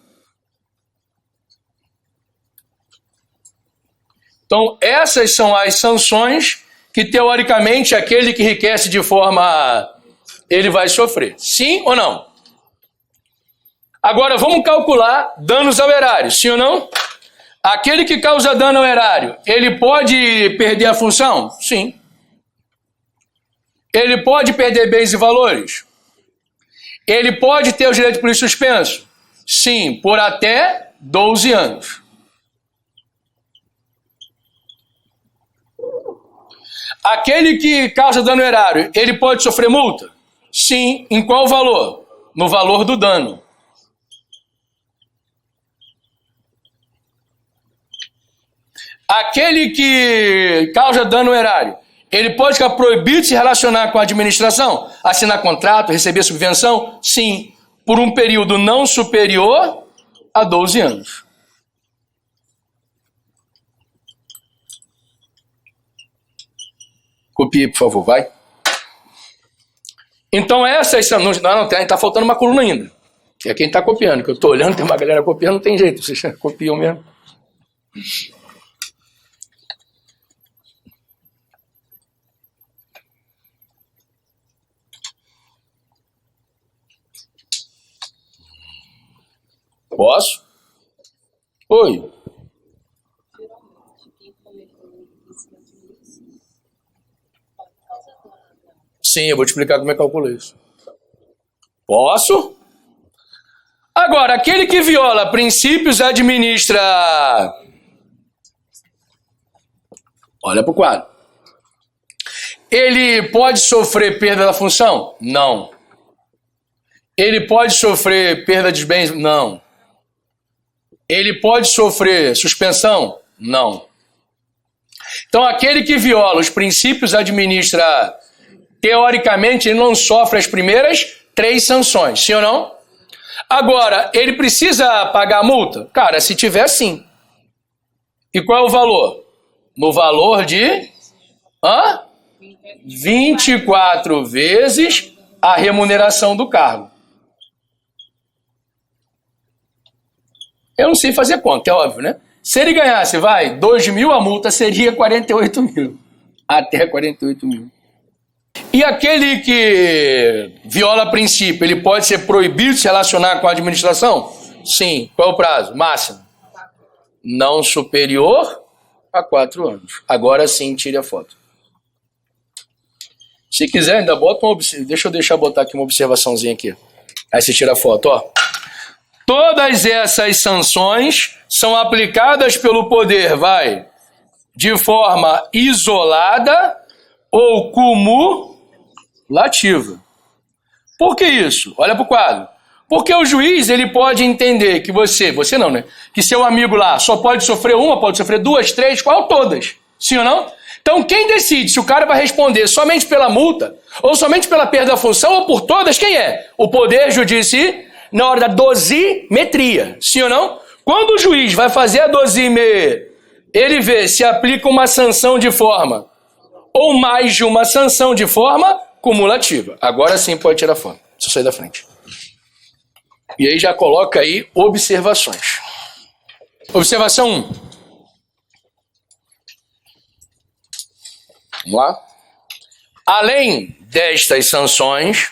[SPEAKER 1] Então, essas são as sanções que, teoricamente, aquele que enriquece de forma... ele vai sofrer. Sim ou não? Agora, vamos calcular danos ao erário, sim ou não? Aquele que causa dano ao erário, ele pode perder a função? Sim. Ele pode perder bens e valores? Ele pode ter o direito político suspenso? Sim, por até 12 anos. Aquele que causa dano ao erário, ele pode sofrer multa? Sim. Em qual valor? No valor do dano. Aquele que causa dano ao erário, ele pode ficar proibido de se relacionar com a administração? Assinar contrato, receber subvenção? Sim. Por um período não superior a 12 anos. Copie, por favor, vai. Então essas são... Não, está faltando uma coluna ainda. Que é quem está copiando, que eu estou olhando, tem uma galera copiando, não tem jeito, vocês copiam mesmo. Posso? Oi. Sim, eu vou te explicar como é que calcula isso. Posso? Agora, aquele que viola princípios administra... Olha para o quadro. Ele pode sofrer perda da função? Não. Ele pode sofrer perda de bens? Não. Ele pode sofrer suspensão? Não. Então, aquele que viola os princípios administra... Teoricamente, ele não sofre as primeiras 3 sanções, sim ou não? Agora, ele precisa pagar a multa? Cara, se tiver, sim. E qual é o valor? No valor de 24 vezes a remuneração do cargo. Eu não sei fazer conta, é óbvio, né? Se ele ganhasse, 2 mil, a multa seria 48 mil. Até 48 mil. E aquele que viola princípio, ele pode ser proibido de se relacionar com a administração? Sim. Qual é o prazo? Máximo. Não superior a 4 anos. Agora sim, tire a foto. Se quiser, ainda bota uma... Deixa eu botar aqui uma observaçãozinha aqui. Aí você tira a foto, ó. Todas essas sanções são aplicadas pelo poder, de forma isolada ou cumulativa. Por que isso? Olha para o quadro. Porque o juiz, ele pode entender que você não, né? Que seu amigo lá só pode sofrer uma, pode sofrer duas, três, qual? Todas. Sim ou não? Então quem decide se o cara vai responder somente pela multa, ou somente pela perda da função, ou por todas, quem é? O Poder Judiciário na hora da dosimetria. Sim ou não? Quando o juiz vai fazer a dosimetria, ele vê se aplica uma sanção de forma, ou mais de uma sanção de forma cumulativa. Agora sim pode tirar foto. Deixa eu sair da frente. E aí já coloca aí observações. Observação 1. Vamos lá. Além destas sanções,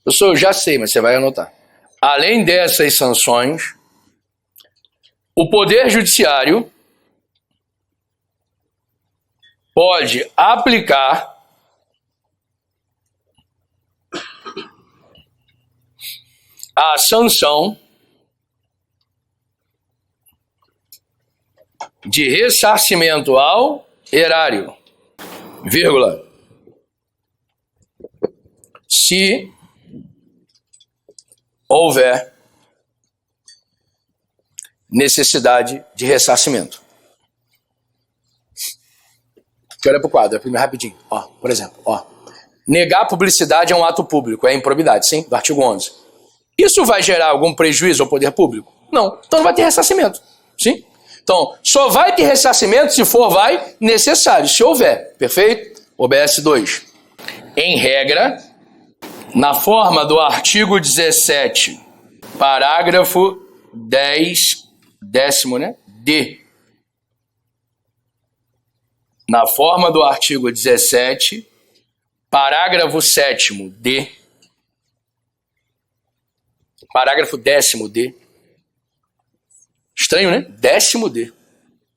[SPEAKER 1] eu já sei, mas você vai anotar. Além dessas sanções, o Poder Judiciário pode aplicar a sanção de ressarcimento ao erário, vírgula, se houver necessidade de ressarcimento. Olha para o quadro, primeiro rapidinho. Ó, por exemplo, ó. Negar publicidade é um ato público, é improbidade, sim? Do artigo 11. Isso vai gerar algum prejuízo ao poder público? Não. Então não vai ter ressarcimento, sim? Então, só vai ter ressarcimento se for, necessário, se houver. Perfeito? OBS 2. Em regra, na forma do artigo 17, parágrafo 10, décimo, né? D. Na forma do artigo 17, parágrafo 7º, D. Parágrafo 10º, D. Estranho, né? 10º D.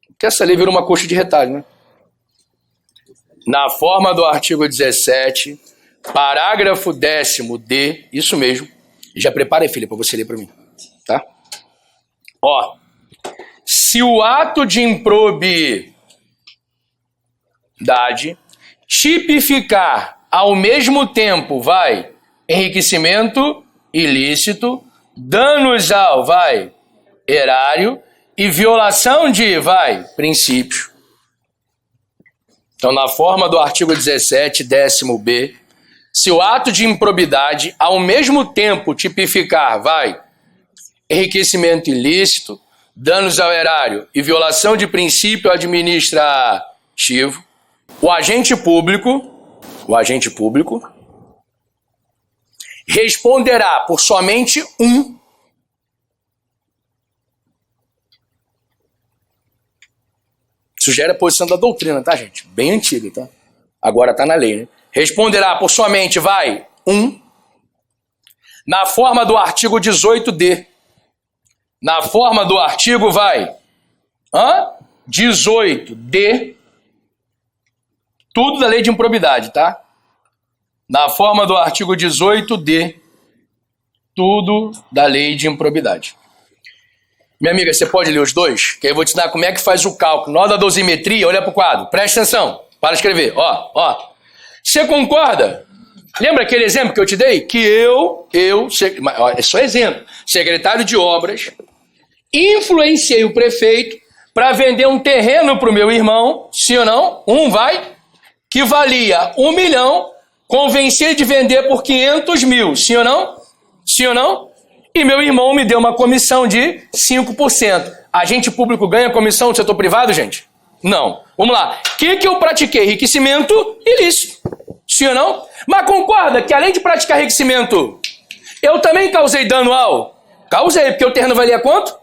[SPEAKER 1] Porque essa lei virou uma coxa de retalho, né? Na forma do artigo 17, parágrafo 10º D. Isso mesmo. Já prepara aí, filha, para você ler para mim. Tá? Ó. Se o ato de improbidade tipificar ao mesmo tempo, enriquecimento ilícito, danos ao, erário e violação de, princípios. Então, na forma do artigo 17, 10º-B, se o ato de improbidade ao mesmo tempo tipificar, enriquecimento ilícito, danos ao erário e violação de princípio administrativo, o agente público responderá por somente um. Isso já era a posição da doutrina, tá, gente? Bem antiga, tá? Agora tá na lei, né? Responderá por somente, um. Na forma do artigo 18D. Na forma do artigo, 18D. Tudo da lei de improbidade, tá? Na forma do artigo 18D. Tudo da lei de improbidade. Minha amiga, você pode ler os dois? Que aí eu vou te ensinar como é que faz o cálculo. Na hora da dosimetria, olha para o quadro. Presta atenção. Para de escrever. Ó. Você concorda? Lembra aquele exemplo que eu te dei? Que é só exemplo. Secretário de Obras, influenciei o prefeito para vender um terreno para o meu irmão, sim ou não? Que valia 1 milhão, convenci ele de vender por 500 mil, sim ou não? Sim ou não? E meu irmão me deu uma comissão de 5%. Agente público ganha comissão do setor privado, gente? Não. Vamos lá. O que eu pratiquei? Enriquecimento ilícito. Sim ou não? Mas concorda que além de praticar enriquecimento, eu também causei dano ao? Causei, porque o terreno valia quanto?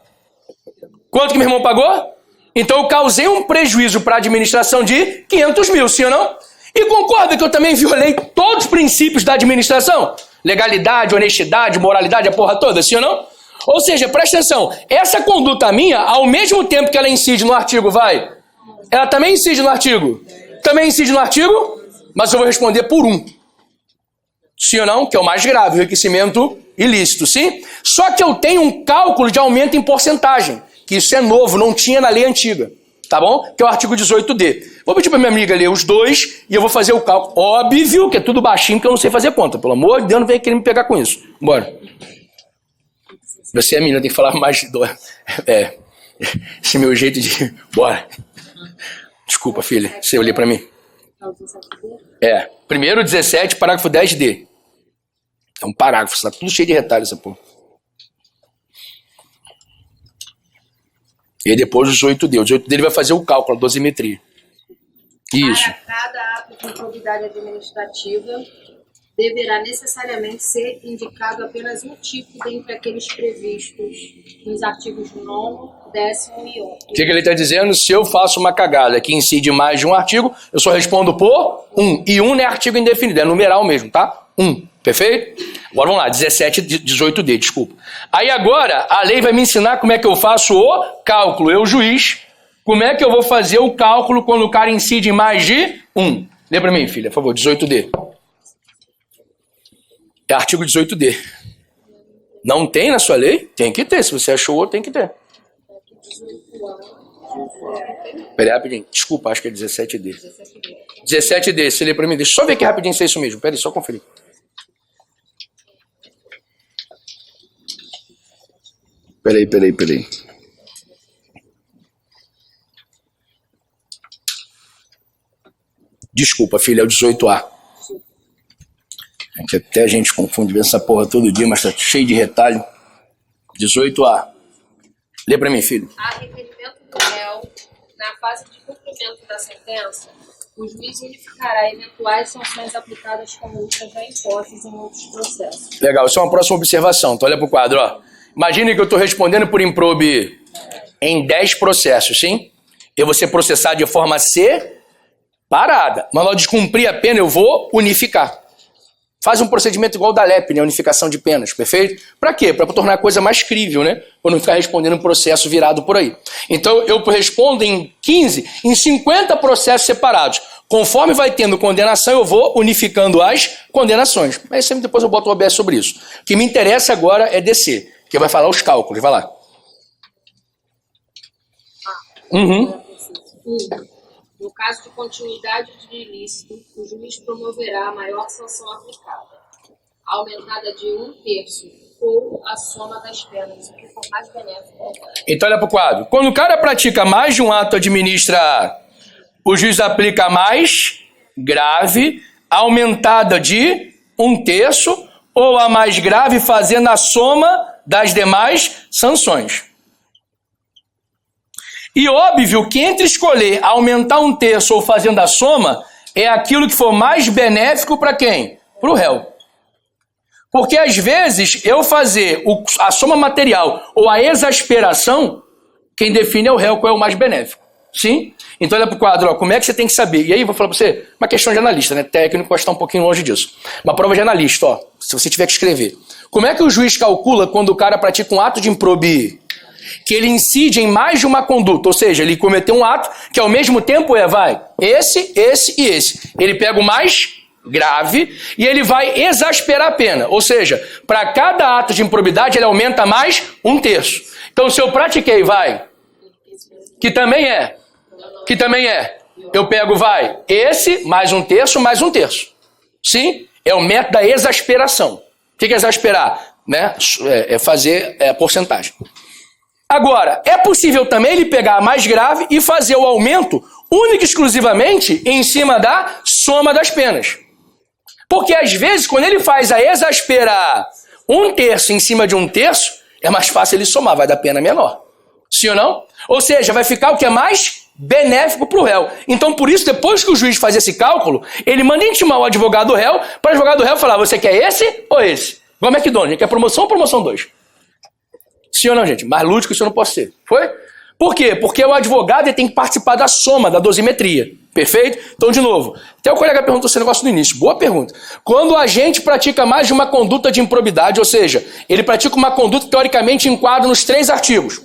[SPEAKER 1] Quanto que meu irmão pagou? Então eu causei um prejuízo para a administração de 500 mil, sim ou não? E concorda que eu também violei todos os princípios da administração? Legalidade, honestidade, moralidade, a porra toda, sim ou não? Ou seja, presta atenção, essa conduta minha, ao mesmo tempo que ela incide no artigo, ela também incide no artigo? Também incide no artigo, mas eu vou responder por um. Sim ou não? Que é o mais grave, o enriquecimento ilícito, sim? Só que eu tenho um cálculo de aumento em porcentagem, que isso é novo, não tinha na lei antiga, tá bom? Que é o artigo 18D. Vou pedir para minha amiga ler os dois e eu vou fazer o cálculo. Óbvio que é tudo baixinho, porque eu não sei fazer conta. Pelo amor de Deus, não vem querer me pegar com isso. Bora. Você é menina, tem que falar mais. Esse meu jeito de... Bora. Desculpa, filha. Você olhou para mim? Primeiro 17, parágrafo 10D. É um parágrafo, está tudo cheio de retalhos essa porra. E aí depois os 8D. Os 8D ele vai fazer o cálculo, a dosimetria. Isso.
[SPEAKER 2] Para cada ato de improbidade administrativa, deverá necessariamente ser indicado apenas um tipo dentre aqueles previstos nos artigos 9º, 10º e 11º.
[SPEAKER 1] O que ele está dizendo? Se eu faço uma cagada que incide mais de um artigo, eu só respondo por 1. E 1 não é artigo indefinido, é numeral mesmo, tá? 1. Perfeito? Agora vamos lá, 17, 18D, desculpa. Aí agora, a lei vai me ensinar como é que eu faço o cálculo. Eu, juiz, como é que eu vou fazer o cálculo quando o cara incide em mais de 1? Lê pra mim, filha, por favor, 18D. É artigo 18D. Não tem na sua lei? Tem que ter. Se você achou outro, tem que ter. Peraí, rapidinho. Desculpa, acho que é 17D. 17D, você lê pra mim. Deixa eu só ver aqui rapidinho se é isso mesmo. Peraí, só conferir. Peraí. Desculpa, filha, é o 18A. Até a gente confunde essa porra todo dia, mas tá cheio de retalho. 18A. Lê pra mim, filho.
[SPEAKER 2] A requerimento do réu, na fase de cumprimento da sentença, o juiz unificará eventuais sanções aplicadas com multas já impostas em outros processos.
[SPEAKER 1] Legal, isso é uma próxima observação. Então olha pro quadro, ó. Imagine que eu estou respondendo por improbe em 10 processos, sim? Eu vou ser processado de forma separada. Mas ao descumprir a pena, eu vou unificar. Faz um procedimento igual o da LEP, né? Unificação de penas, perfeito? Para quê? Para tornar a coisa mais crível, né? Para não ficar respondendo um processo virado por aí. Então, eu respondo em 15, em 50 processos separados. Conforme vai tendo condenação, eu vou unificando as condenações. Mas sempre depois eu boto o OBS sobre isso. O que me interessa agora é descer, que vai falar os cálculos. Vai lá.
[SPEAKER 2] No caso de continuidade de ilícito, o juiz promoverá a maior sanção aplicada, aumentada de 1/3 ou a soma das penas, o que for mais benéfico.
[SPEAKER 1] Então olha para o quadro. Quando o cara pratica mais de um ato administrativo, o juiz aplica a mais grave, aumentada de 1/3 ou a mais grave, fazendo a soma das demais sanções. E óbvio que entre escolher aumentar 1/3 ou fazendo a soma, é aquilo que for mais benéfico para quem? Para o réu. Porque às vezes eu fazer a soma material ou a exasperação, quem define é o réu, qual é o mais benéfico. Sim? Então olha para o quadro, ó, como é que você tem que saber? E aí eu vou falar para você, uma questão de analista, né? Técnico pode estar um pouquinho longe disso. Uma prova de analista, ó, se você tiver que escrever. Como é que o juiz calcula quando o cara pratica um ato de improbidade que ele incide em mais de uma conduta? Ou seja, ele cometeu um ato que ao mesmo tempo esse e esse. Ele pega o mais grave e ele vai exasperar a pena. Ou seja, para cada ato de improbidade ele aumenta mais 1/3. Então se eu pratiquei, que também é, eu pego, esse mais 1/3 mais 1/3. Sim? É o método da exasperação. O que é exasperar? Né? É fazer a porcentagem. Agora, é possível também ele pegar a mais grave e fazer o aumento único e exclusivamente em cima da soma das penas. Porque às vezes, quando ele faz a exasperar 1/3 em cima de 1/3, é mais fácil ele somar, vai dar pena menor. Sim ou não? Ou seja, vai ficar o que é mais benéfico para o réu. Então, por isso, depois que o juiz faz esse cálculo, ele manda intimar o advogado do réu, para o advogado do réu falar, você quer esse ou esse? Igual McDonald's, quer promoção ou promoção 2? Sim ou não, gente? Mais lúdico isso eu não posso ser. Foi? Por quê? Porque o advogado ele tem que participar da soma, da dosimetria. Perfeito? Então, de novo, até o colega perguntou esse negócio no início. Boa pergunta. Quando o agente pratica mais de uma conduta de improbidade, ou seja, ele pratica uma conduta que teoricamente enquadra nos 3 artigos.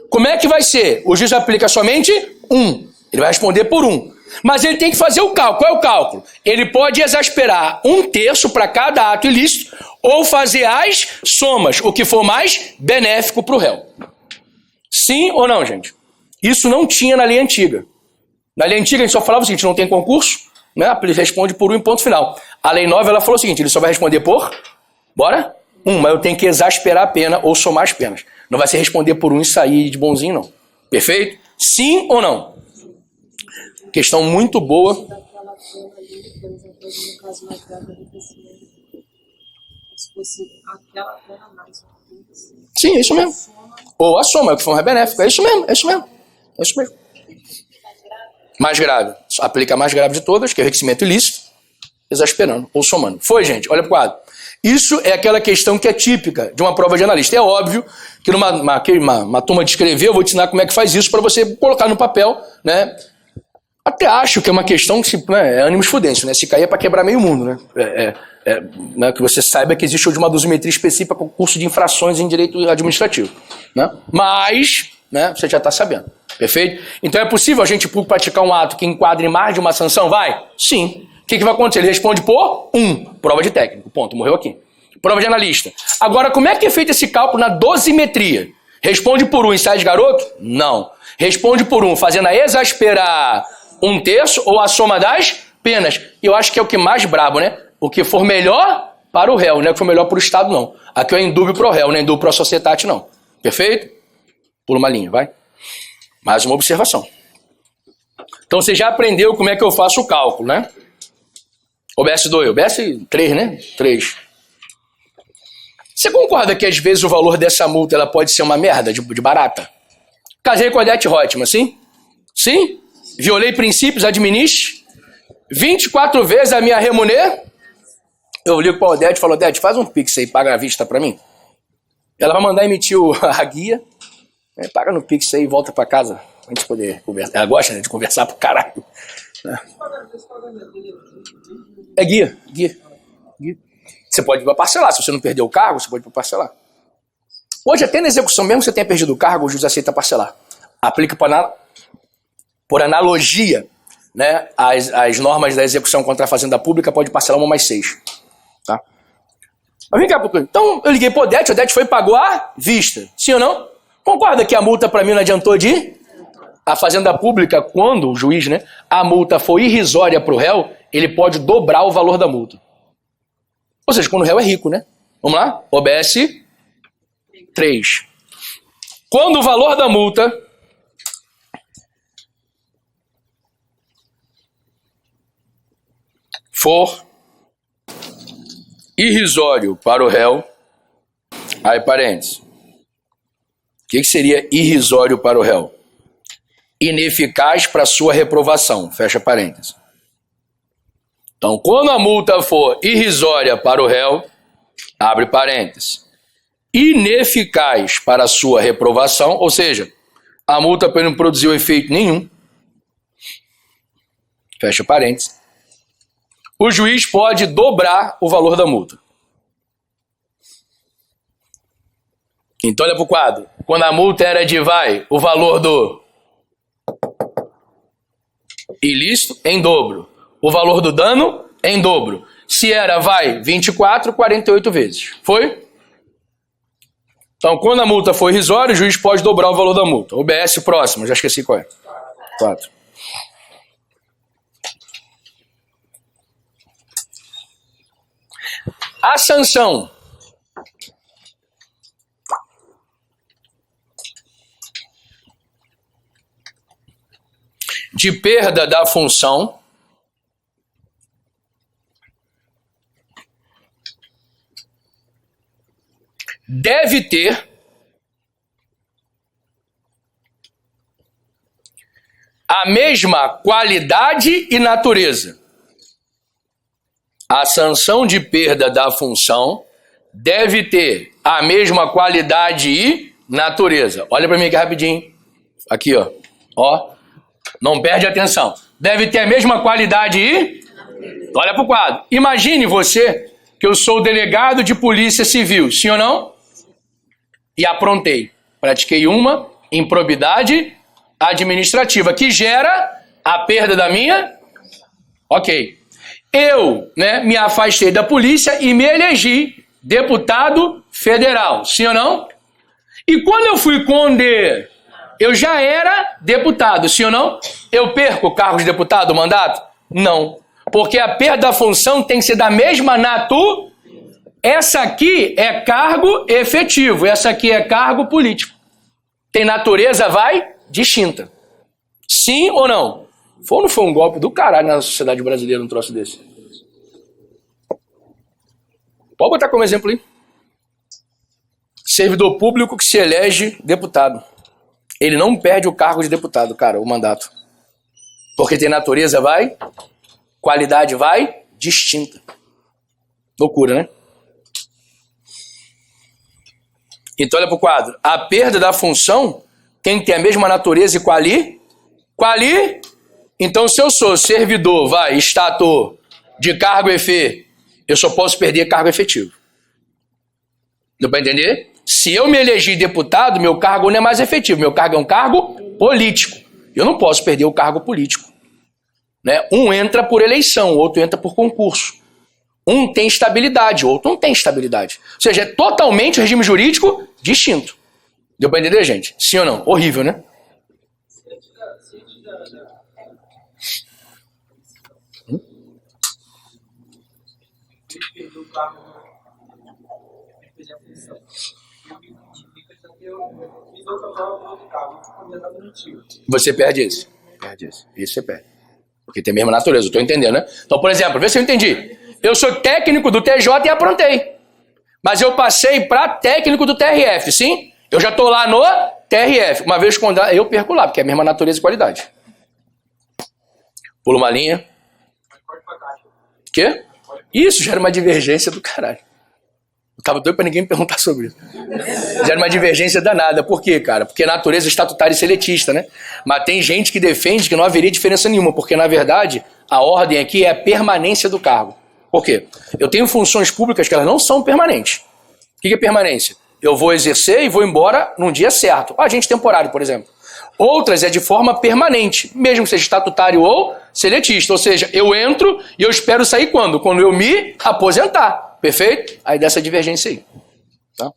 [SPEAKER 1] Como é que vai ser? O juiz aplica somente 1. Ele vai responder por 1. Mas ele tem que fazer o cálculo. Qual é o cálculo? Ele pode exasperar 1/3 para cada ato ilícito ou fazer as somas, o que for mais benéfico para o réu. Sim ou não, gente? Isso não tinha na lei antiga. Na lei antiga, a gente só falava o seguinte, não tem concurso, né? Ele responde por 1 em ponto final. A lei nova, ela falou o seguinte, ele só vai responder por, bora? 1, mas eu tenho que exasperar a pena ou somar as penas. Não vai ser responder por 1 e sair de bonzinho, não. Perfeito? Sim ou não? Questão muito boa.
[SPEAKER 5] Daquela pena ali, por exemplo, no caso mais grave do enriquecimento, se fosse aquela pena mais uma vez.
[SPEAKER 1] Sim, é isso mesmo. Ou a soma, é o que for benéfico. É isso mesmo, é isso mesmo. É isso mesmo. Mais grave. Aplica a mais grave de todas, que é o enriquecimento ilícito, exasperando ou somando. Foi, gente? Olha pro quadro. Isso é aquela questão que é típica de uma prova de analista. É óbvio que numa turma de escrever, eu vou te ensinar como é que faz isso para você colocar no papel, né? Até acho que é uma questão que é ânimos fudêncio, né? Se cair é para quebrar meio mundo, né? Né? Que você saiba que existe hoje uma dosimetria específica com curso de infrações em direito administrativo, né? Mas, né? Você já está sabendo, perfeito? Então é possível a gente praticar um ato que enquadre mais de uma sanção? Vai? Sim. O que vai acontecer? Ele responde por 1. Prova de técnico. Ponto. Morreu aqui. Prova de analista. Agora, como é que é feito esse cálculo na dosimetria? Responde por 1 e sai de garoto? Não. Responde por 1 fazendo a exasperar 1/3 ou a soma das penas. Eu acho que é o que mais brabo, né? O que for melhor para o réu, não é o que for melhor para o Estado, não. Aqui é indúbio pro réu, não é indúbio pro societate, não. Perfeito? Pula uma linha, vai. Mais uma observação. Então você já aprendeu como é que eu faço o cálculo, né? OBS 2, OBS 3, né? 3. Você concorda que às vezes o valor dessa multa ela pode ser uma merda de barata? Casei com a Odete Reutemann, sim? Sim? Violei princípios, administre? 24 vezes a minha remuneração? Eu ligo para a Odete e falo, Odete, faz um pix aí, paga à vista para mim. Ela vai mandar emitir a guia, né? Paga no pix aí e volta para casa, pra gente poder conversar. Ela gosta, né, de conversar pro caralho. Né? É guia. Você pode parcelar, se você não perdeu o cargo, você pode parcelar. Hoje, até na execução, mesmo que você tenha perdido o cargo, o juiz aceita parcelar. Aplica por analogia, né, as normas da execução contra a fazenda pública, pode parcelar 1 mais 6. Tá? Mas vem cá, então eu liguei pro Odete, o Odete foi e pagou à vista. Sim ou não? Concorda que a multa para mim não adiantou de ir? A fazenda pública, quando o juiz, né, a multa for irrisória para o réu, ele pode dobrar o valor da multa. Ou seja, quando o réu é rico, né? Vamos lá? OBS 3. Quando o valor da multa for irrisório para o réu, aí parênteses, o que seria irrisório para o réu? Ineficaz para sua reprovação, fecha parênteses. Então, quando a multa for irrisória para o réu, abre parênteses, ineficaz para sua reprovação, ou seja, a multa não produziu efeito nenhum, fecha parênteses, o juiz pode dobrar o valor da multa. Então, olha para o quadro. Quando a multa era de, o valor do ilícito, em dobro. O valor do dano, em dobro. Se era, 24, 48 vezes. Foi? Então, quando a multa for irrisória, o juiz pode dobrar o valor da multa. OBS próximo, já esqueci qual é. 4. A sanção de perda da função deve ter a mesma qualidade e natureza. A sanção de perda da função deve ter a mesma qualidade e natureza. Olha para mim aqui rapidinho. Aqui, ó. Ó. Não perde atenção. Deve ter a mesma qualidade e... Olha para o quadro. Imagine você que eu sou delegado de polícia civil. Sim ou não? E aprontei. Pratiquei uma improbidade administrativa que gera a perda da minha... Ok. Eu, né, me afastei da polícia e me elegi deputado federal. Sim ou não? E quando eu fui Eu já era deputado, sim ou não? Eu perco o cargo de deputado, o mandato? Não. Porque a perda da função tem que ser da mesma natureza. Essa aqui é cargo efetivo, essa aqui é cargo político. Tem natureza, vai, distinta. Sim ou não? Foi ou não foi um golpe do caralho na sociedade brasileira um troço desse? Pode botar como exemplo aí. Servidor público que se elege deputado. Ele não perde o cargo de deputado, cara, o mandato. Porque tem natureza, vai, qualidade, vai, distinta. Loucura, né? Então olha pro quadro. A perda da função tem que ter a mesma natureza e quali. Então se eu sou servidor, vai, estator de cargo efê, eu só posso perder cargo efetivo. Deu pra entender? Se eu me elegi deputado, meu cargo não é mais efetivo. Meu cargo é um cargo político. Eu não posso perder o cargo político. Né? Um entra por eleição, o outro entra por concurso. Um tem estabilidade, o outro não tem estabilidade. Ou seja, é totalmente regime jurídico distinto. Deu pra entender, gente? Sim ou não? Horrível, né? Você perde isso. Perde isso. Isso você perde. Porque tem a mesma natureza, eu tô entendendo, né? Então, por exemplo, vê se eu entendi. Eu sou técnico do TJ e aprontei. Mas eu passei para técnico do TRF, sim? Eu já tô lá no TRF. Uma vez quando eu perco lá, porque é a mesma natureza e qualidade. Pula uma linha. Quê? Isso gera uma divergência do caralho. Eu tava doido pra ninguém me perguntar sobre isso. Gera uma divergência danada. Por quê, cara? Porque a natureza é estatutária e seletista, né? Mas tem gente que defende que não haveria diferença nenhuma, porque, na verdade, a ordem aqui é a permanência do cargo. Por quê? Eu tenho funções públicas que elas não são permanentes. O que é permanência? Eu vou exercer e vou embora num dia certo. Agente temporário, por exemplo. Outras é de forma permanente, mesmo que seja estatutário ou seletista. Ou seja, eu entro e eu espero sair quando? Quando eu me aposentar. Perfeito? Aí dessa divergência aí. Tá?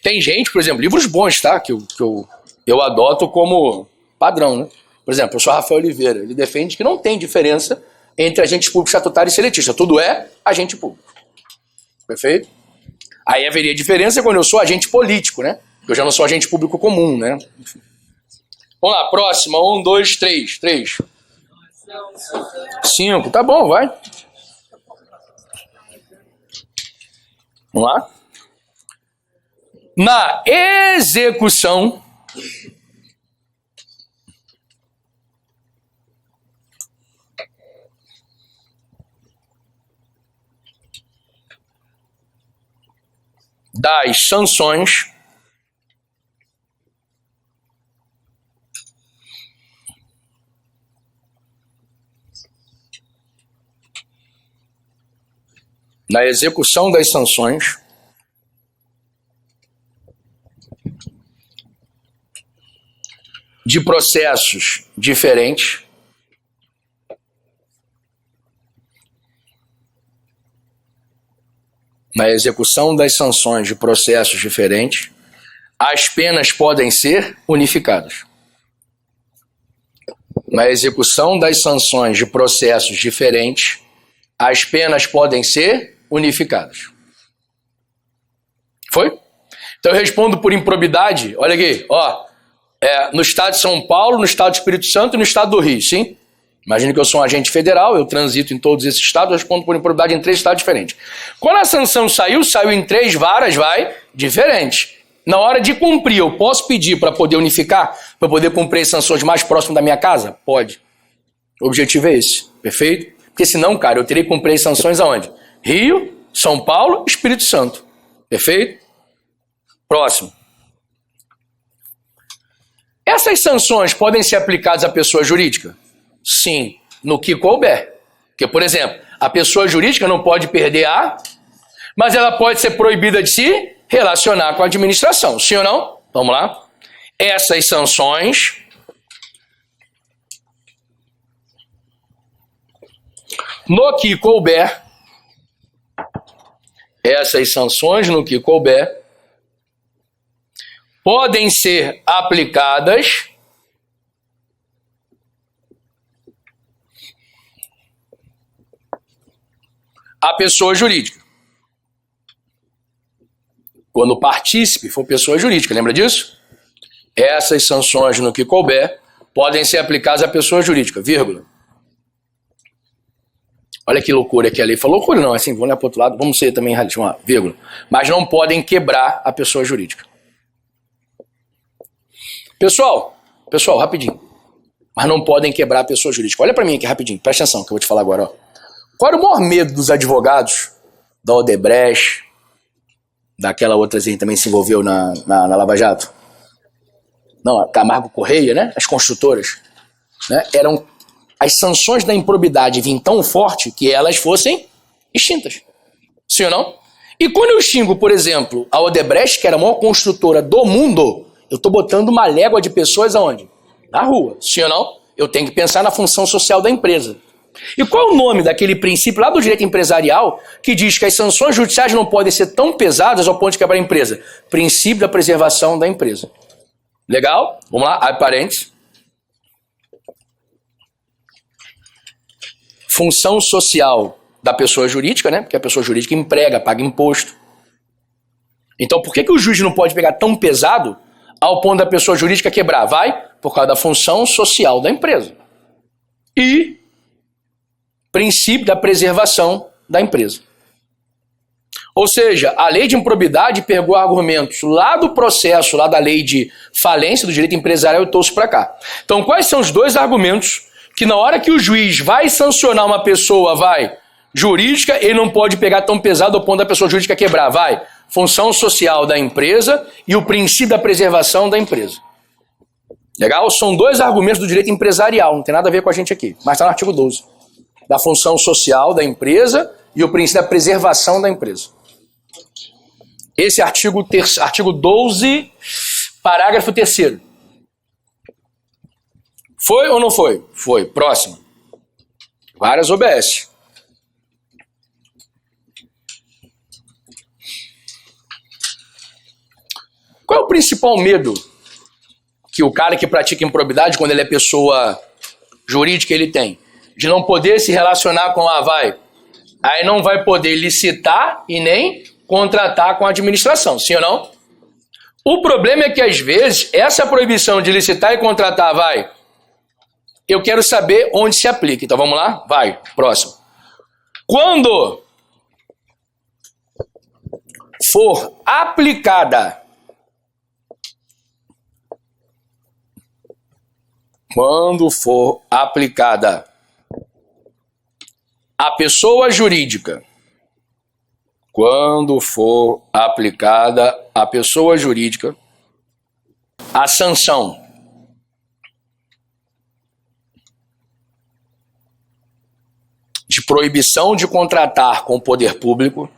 [SPEAKER 1] Tem gente, por exemplo, livros bons, tá? Que eu adoto como padrão, né? Por exemplo, eu sou Rafael Oliveira. Ele defende que não tem diferença entre agente público estatutário e seletista. Tudo é agente público. Perfeito? Aí haveria diferença quando eu sou agente político, né? Eu já não sou agente público comum, né? Enfim. Vamos lá, próxima. 1, 2, 3. 3. 5. Tá bom, vai. Vamos lá. Na execução das sanções na execução das sanções de processos diferentes na execução das sanções de processos diferentes, as penas podem ser unificadas. Na execução das sanções de processos diferentes, as penas podem ser unificadas. Foi? Então eu respondo por improbidade. Olha aqui, ó. No estado de São Paulo, no estado do Espírito Santo e no estado do Rio, sim? Imagina que eu sou um agente federal, eu transito em todos esses estados, eu respondo por improbidade em 3 estados diferentes. Quando a sanção saiu em 3 varas, vai, diferentes. Na hora de cumprir, eu posso pedir para poder unificar, para poder cumprir as sanções mais próximas da minha casa? Pode. O objetivo é esse, perfeito? Porque senão, cara, eu teria que cumprir as sanções aonde? Rio, São Paulo, Espírito Santo. Perfeito? Próximo. Essas sanções podem ser aplicadas à pessoa jurídica? Sim, no que couber. Porque, por exemplo, a pessoa jurídica não pode perder mas ela pode ser proibida de se relacionar com a administração. Sim ou não? Vamos lá. Essas sanções no que couber, podem ser aplicadas à pessoa jurídica. Quando o partícipe for pessoa jurídica, lembra disso? Essas sanções no que couber podem ser aplicadas à pessoa jurídica, vírgula. Olha que loucura que a lei falou. Loucura não, assim, vamos olhar para o outro lado, vamos ser também radicais, vírgula. Mas não podem quebrar a pessoa jurídica. Pessoal, rapidinho. Mas não podem quebrar a pessoa jurídica. Olha para mim aqui rapidinho, presta atenção que eu vou te falar agora. Ó. Qual era o maior medo dos advogados da Odebrecht, daquela outra que também se envolveu na Lava Jato? Não, a Camargo Correia, né? As construtoras. Né? Eram as sanções da improbidade vinham tão forte que elas fossem extintas. Sim ou não? E quando eu xingo, por exemplo, a Odebrecht, que era a maior construtora do mundo, eu estou botando uma légua de pessoas aonde? Na rua. Sim ou não? Eu tenho que pensar na função social da empresa. E qual é o nome daquele princípio lá do direito empresarial que diz que as sanções judiciais não podem ser tão pesadas ao ponto de quebrar a empresa? Princípio da preservação da empresa. Legal? Vamos lá, abre parênteses. Função social da pessoa jurídica, né? Porque a pessoa jurídica emprega, paga imposto. Então, por que o juiz não pode pegar tão pesado ao ponto da pessoa jurídica quebrar? Vai por causa da função social da empresa. E princípio da preservação da empresa. Ou seja, a lei de improbidade pegou argumentos lá do processo, lá da lei de falência do direito empresarial e trouxe para cá. Então, quais são os dois argumentos que na hora que o juiz vai sancionar uma pessoa, jurídica, ele não pode pegar tão pesado ao ponto da pessoa jurídica quebrar, função social da empresa e o princípio da preservação da empresa. Legal? São dois argumentos do direito empresarial, não tem nada a ver com a gente aqui, mas está no artigo 12. Da função social da empresa e o princípio da preservação da empresa. Esse artigo 12, parágrafo 3º. Foi ou não foi? Foi. Próximo. Várias OBS. Qual é o principal medo que o cara que pratica improbidade, quando ele é pessoa jurídica, ele tem? De não poder se relacionar com aí não vai poder licitar e nem contratar com a administração, sim ou não? O problema é que às vezes essa proibição de licitar e contratar eu quero saber onde se aplica. Então vamos lá? Próximo. Quando for aplicada a pessoa jurídica, a sanção de proibição de contratar com o poder público.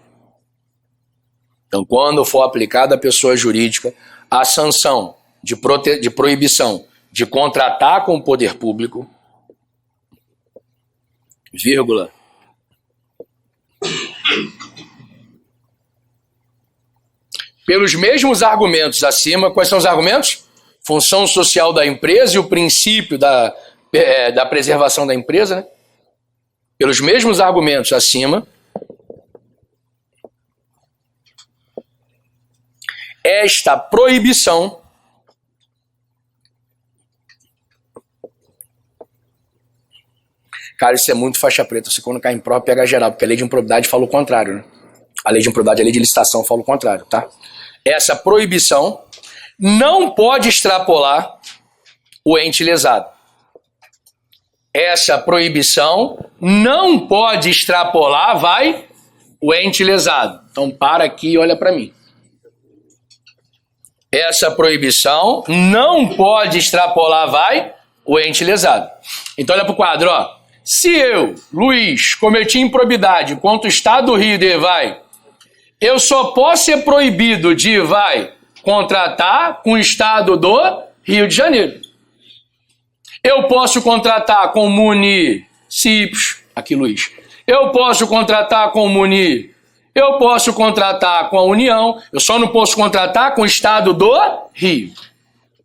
[SPEAKER 1] Então, quando for aplicada à pessoa jurídica a sanção de proibição de contratar com o poder público, vírgula, pelos mesmos argumentos acima. Quais são os argumentos? Função social da empresa e o princípio da preservação da empresa, né? Pelos mesmos argumentos acima, esta proibição cara, isso é muito faixa preta. Você quando cai em prova pega geral, porque a lei de improbidade fala o contrário, né? A lei de improbidade, a lei de licitação fala o contrário, tá? Essa proibição não pode extrapolar o ente lesado. Essa proibição não pode extrapolar, o ente lesado. Então para aqui e olha para mim. Essa proibição não pode extrapolar, o ente lesado. Então olha para o quadro, ó. Se eu, Luiz, cometi improbidade contra o Estado do Rio de eu só posso ser proibido de contratar com o Estado do Rio de Janeiro. Eu posso contratar com municípios, aqui Luiz. Eu posso contratar com Eu posso contratar com a União, eu só não posso contratar com o Estado do Rio.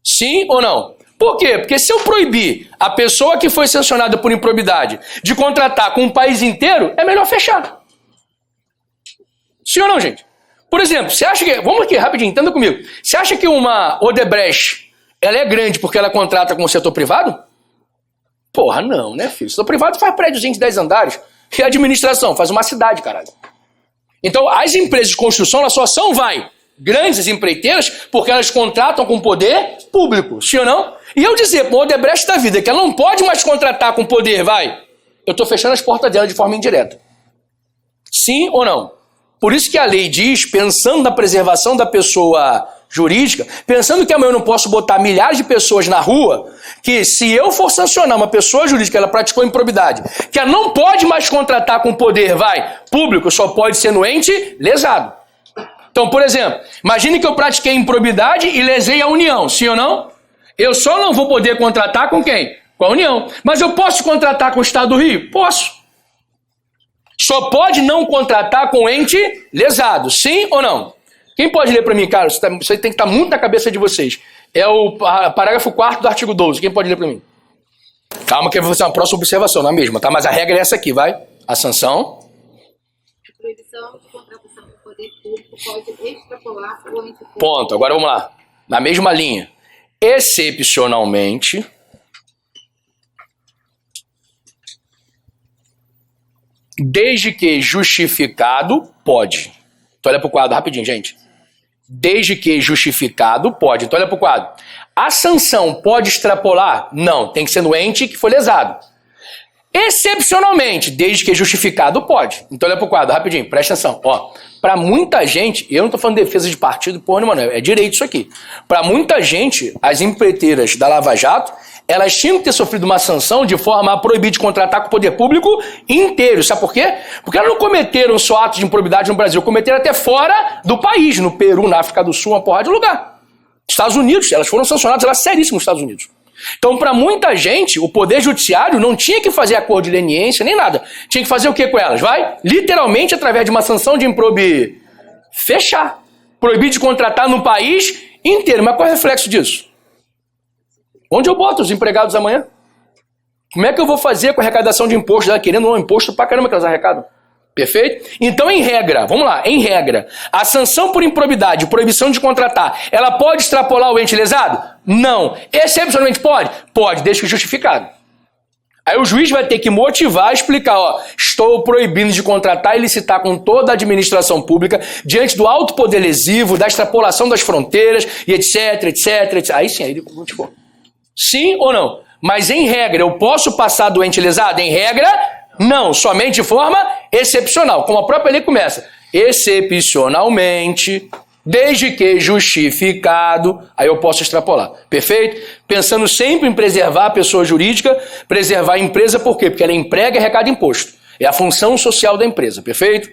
[SPEAKER 1] Sim ou não? Por quê? Porque se eu proibir a pessoa que foi sancionada por improbidade de contratar com o país inteiro, é melhor fechar. Sim ou não, gente? Por exemplo, você acha que... Vamos aqui, rapidinho, entenda comigo. Você acha que uma Odebrecht, ela é grande porque ela contrata com o setor privado? Porra, não, né, filho? O setor privado faz prédiozinho de 10 andares. E a administração faz uma cidade, caralho. Então, as empresas de construção, elas só são, grandes empreiteiras porque elas contratam com poder público. Sim ou não? E eu dizer para o Odebrecht da vida que ela não pode mais contratar com poder, eu estou fechando as portas dela de forma indireta. Sim ou não? Por isso que a lei diz, pensando na preservação da pessoa jurídica, pensando que amanhã eu não posso botar milhares de pessoas na rua, que se eu for sancionar uma pessoa jurídica, ela praticou improbidade, que ela não pode mais contratar com poder, público, só pode ser no ente lesado. Então, por exemplo, imagine que eu pratiquei improbidade e lesei a União, sim ou não? Eu só não vou poder contratar com quem? Com a União. Mas eu posso contratar com o Estado do Rio? Posso. Só pode não contratar com ente lesado, sim ou não? Quem pode ler para mim, cara? Isso tem que estar muito na cabeça de vocês. É o parágrafo 4º do artigo 12. Quem pode ler para mim? Calma que eu vou fazer uma próxima observação, não é mesmo? Tá? Mas a regra é essa aqui, A sanção.
[SPEAKER 3] A proibição de contratação com poder público pode extrapolar o ente público.
[SPEAKER 1] Ponto. Agora vamos lá. Na mesma linha. Excepcionalmente, desde que justificado, pode. Então olha para o quadro rapidinho, gente. Desde que justificado, pode. Então olha para o quadro. A sanção pode extrapolar? Não. Tem que ser no ente que foi lesado. Excepcionalmente, desde que justificado, pode. Então olha para o quadro rapidinho, presta atenção. Para muita gente, eu não estou falando de defesa de partido, porra nenhuma, é direito isso aqui. Para muita gente, as empreiteiras da Lava Jato, elas tinham que ter sofrido uma sanção de forma a proibir de contratar com o poder público inteiro. Sabe por quê? Porque elas não cometeram só atos de improbidade no Brasil, cometeram até fora do país, no Peru, na África do Sul, uma porrada de lugar. Estados Unidos, elas foram sancionadas, elas seríssimas nos Estados Unidos. Então, para muita gente, o Poder Judiciário não tinha que fazer acordo de leniência nem nada. Tinha que fazer o que com elas? Literalmente, através de uma sanção de improbidade, fechar. Proibir de contratar no país inteiro. Mas qual é o reflexo disso? Onde eu boto os empregados amanhã? Como é que eu vou fazer com a arrecadação de imposto? Ela querendo um imposto pra caramba que elas arrecadam. Perfeito? Então, em regra, vamos lá, em regra, a sanção por improbidade, proibição de contratar, ela pode extrapolar o ente lesado? Não. Excepcionalmente pode? Pode, desde que justificado. Aí o juiz vai ter que motivar, explicar, estou proibindo de contratar e licitar com toda a administração pública diante do alto poder lesivo, da extrapolação das fronteiras e etc, etc, etc. Aí sim, aí ele motivou. Sim ou não? Mas em regra, eu posso passar do ente lesado? Em regra, não, somente de forma excepcional. Como a própria lei começa. Excepcionalmente, desde que justificado, aí eu posso extrapolar. Perfeito? Pensando sempre em preservar a pessoa jurídica, preservar a empresa, por quê? Porque ela emprega e arrecada imposto. É a função social da empresa. Perfeito?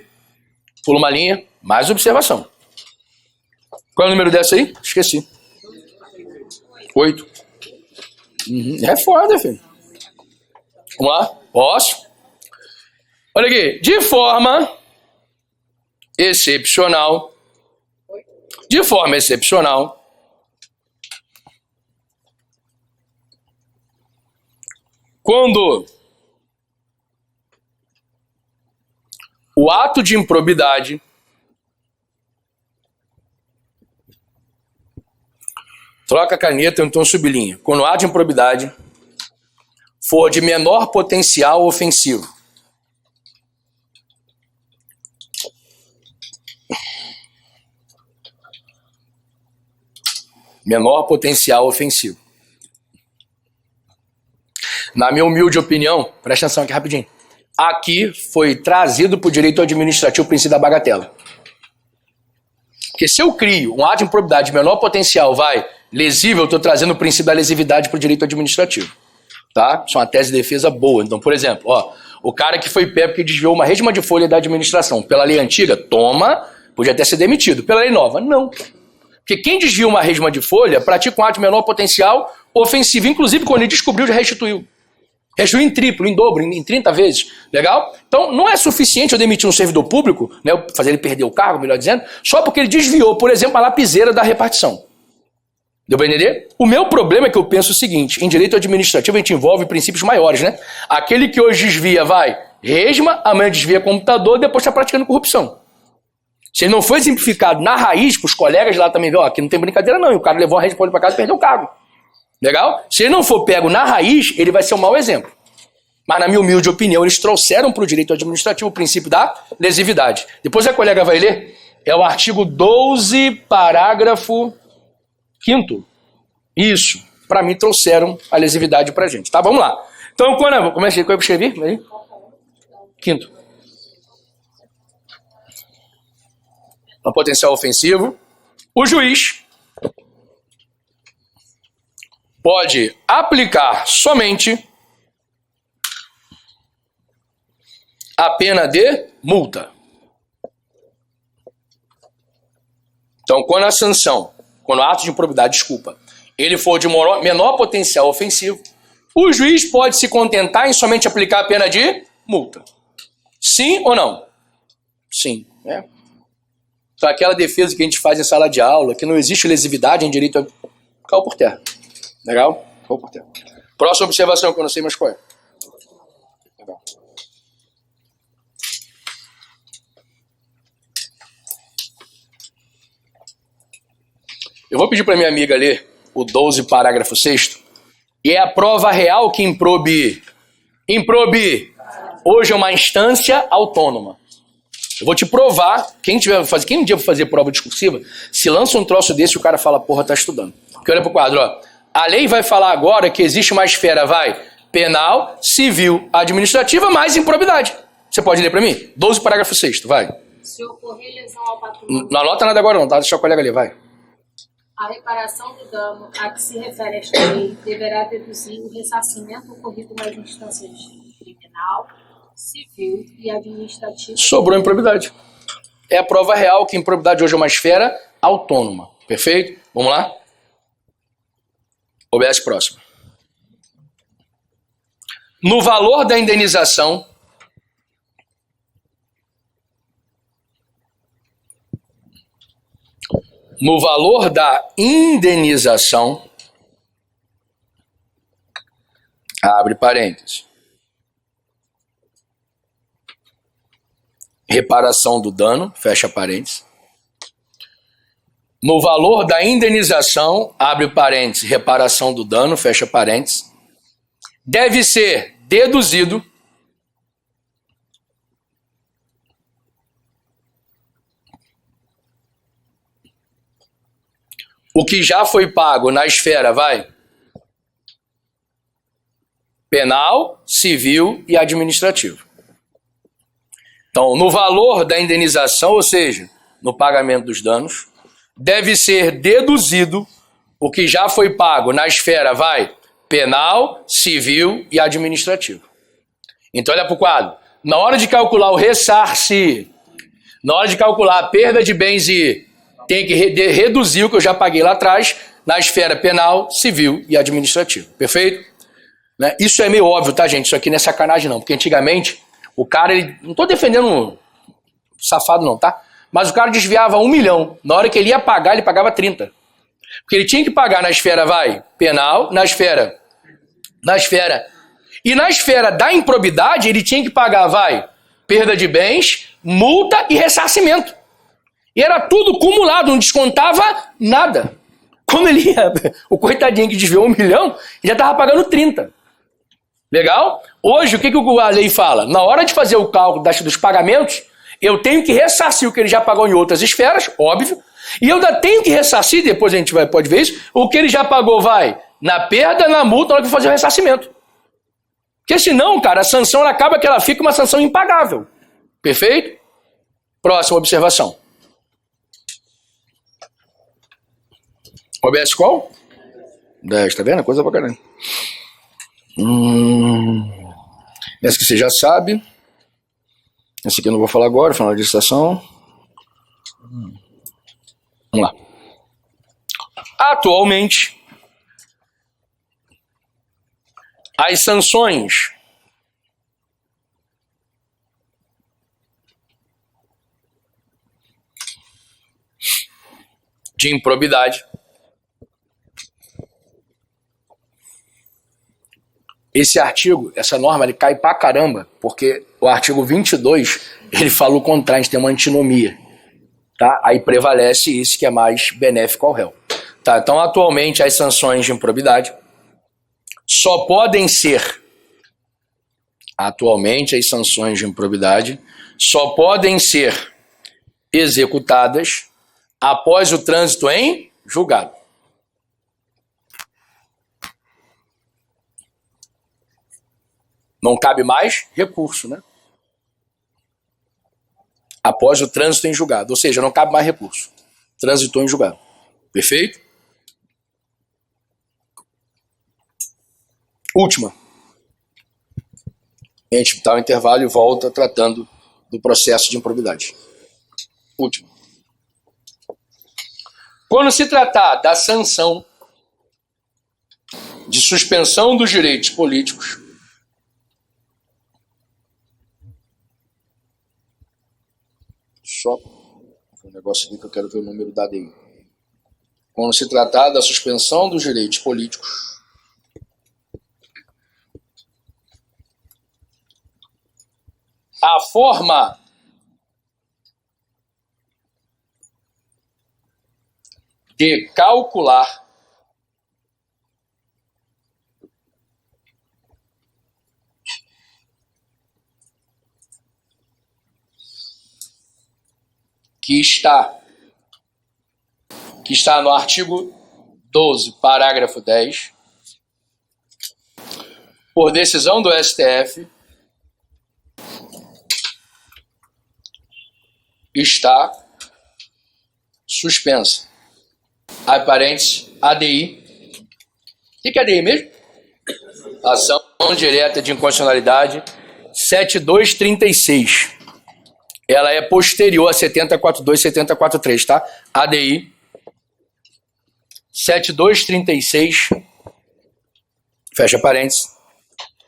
[SPEAKER 1] Pula uma linha, mais observação. Qual é o número dessa aí? Esqueci. 8. É foda, filho. Vamos lá? Posso? Olha aqui. De forma excepcional. De forma excepcional. Quando o ato de improbidade troca a caneta, então sublinha. Quando o ato de improbidade for de menor potencial ofensivo. Menor potencial ofensivo. Na minha humilde opinião, presta atenção aqui rapidinho. Aqui foi trazido para o direito administrativo o princípio da bagatela. Porque se eu crio um ato de improbidade de menor potencial, lesível, eu estou trazendo o princípio da lesividade para o direito administrativo. Tá? Isso é uma tese de defesa boa. Então, por exemplo, o cara que foi pego porque desviou uma resma de folha da administração. Pela lei antiga, podia até ser demitido. Pela lei nova, não. Porque quem desvia uma resma de folha pratica um ato de menor potencial ofensivo. Inclusive, quando ele descobriu, já restituiu. Restituir em triplo, em dobro, em 30 vezes. Legal? Então, não é suficiente eu demitir um servidor público, né, fazer ele perder o cargo, melhor dizendo, só porque ele desviou, por exemplo, a lapiseira da repartição. Deu pra entender? O meu problema é que eu penso o seguinte, em direito administrativo a gente envolve princípios maiores, né? Aquele que hoje desvia vai resma, amanhã desvia computador, depois está praticando corrupção. Se ele não foi exemplificado na raiz, para os colegas lá também ver, ó, aqui não tem brincadeira não, e o cara levou a resposta para casa e perdeu o cargo. Legal? Se ele não for pego na raiz, ele vai ser um mau exemplo. Mas na minha humilde opinião, eles trouxeram para o direito administrativo o princípio da lesividade. Depois a colega vai ler, é o artigo 12, parágrafo 5º. Isso. Para mim trouxeram a lesividade para a gente. Tá, vamos lá. Então, quando como é que eu escrevi? Aí. 5º. No potencial ofensivo, o juiz pode aplicar somente a pena de multa. Então, quando a sanção, quando o ato de improbidade, desculpa, ele for de menor potencial ofensivo, o juiz pode se contentar em somente aplicar a pena de multa. Sim ou não? Sim. Né? Então, aquela defesa que a gente faz em sala de aula, que não existe lesividade em direito, caiu por terra. Legal? Caiu por terra. Próxima observação, que eu não sei mais qual é. Legal. Eu vou pedir para minha amiga ler o 12, parágrafo 6º. E é a prova real que improbe hoje é uma instância autônoma. Eu vou te provar, quem um dia for fazer prova discursiva, se lança um troço desse, o cara fala, porra, tá estudando. Porque olha pro quadro, ó. A lei vai falar agora que existe uma esfera, penal, civil, administrativa, mais improbidade. Você pode ler para mim? 12, parágrafo 6º, vai.
[SPEAKER 2] Se ocorrer lesão ao patrimônio...
[SPEAKER 1] Não anota nada agora não, tá? Deixa o colega ler, vai.
[SPEAKER 2] A reparação do dano a que se refere esta lei deverá deduzir o ressarcimento ocorrido nas instâncias criminal, civil e administrativa.
[SPEAKER 1] Sobrou improbidade. É a prova real que improbidade hoje é uma esfera autônoma. Perfeito? Vamos lá? OBS próximo. No valor da indenização, abre parênteses, reparação do dano, fecha parênteses. No valor da indenização, abre parênteses, reparação do dano, fecha parênteses, deve ser deduzido o que já foi pago na esfera, penal, civil e administrativo. Então, no valor da indenização, ou seja, no pagamento dos danos, deve ser deduzido o que já foi pago na esfera, penal, civil e administrativo. Então, olha para o quadro. Na hora de calcular o ressarcir, na hora de calcular a perda de bens tem que reduzir o que eu já paguei lá atrás na esfera penal, civil e administrativo. Perfeito? Né? Isso é meio óbvio, tá, gente? Isso aqui não é sacanagem, não. Porque antigamente, o cara, não estou defendendo safado, não, tá? Mas o cara desviava 1 milhão. Na hora que ele ia pagar, ele pagava 30. Porque ele tinha que pagar na esfera, penal, na esfera. E na esfera da improbidade, ele tinha que pagar, perda de bens, multa e ressarcimento. E era tudo cumulado, não descontava nada. Quando ele ia, o coitadinho que desviou 1 milhão, ele já estava pagando 30. Legal? Hoje, o que a lei fala? Na hora de fazer o cálculo dos pagamentos, eu tenho que ressarcir o que ele já pagou em outras esferas, óbvio, e eu ainda tenho que ressarcir, depois a gente pode ver isso, o que ele já pagou na perda, na multa, na hora que fazer o ressarcimento. Porque senão, cara, a sanção acaba que ela fica uma sanção impagável. Perfeito? Próxima observação. OBS qual? 10, tá vendo? Coisa pra caramba. Essa que você já sabe. Essa aqui eu não vou falar agora, final de licitação. Vamos lá. Atualmente, As sanções de improbidade, esse artigo, essa norma, ele cai pra caramba, porque o artigo 22, ele fala o contrário, a gente tem uma antinomia, tá? Aí prevalece esse que é mais benéfico ao réu. Tá, então, atualmente, as sanções de improbidade só podem ser executadas após o trânsito em julgado. Não cabe mais recurso, né? Após o trânsito em julgado. Ou seja, não cabe mais recurso. Transitou em julgado. Perfeito? Última. A gente dá um intervalo e volta tratando do processo de improbidade. Última. Quando se tratar da sanção de suspensão dos direitos políticos, só um negócio aqui que eu quero ver o número da ADI. Quando se tratar da suspensão dos direitos políticos, a forma de calcular que está no artigo 12, parágrafo 10, por decisão do STF, está suspensa. Aí, parênteses, ADI. O que é ADI mesmo? Ação direta de inconstitucionalidade 7236. Ela é posterior a 7042 e 7043, tá? ADI 7236, fecha parênteses,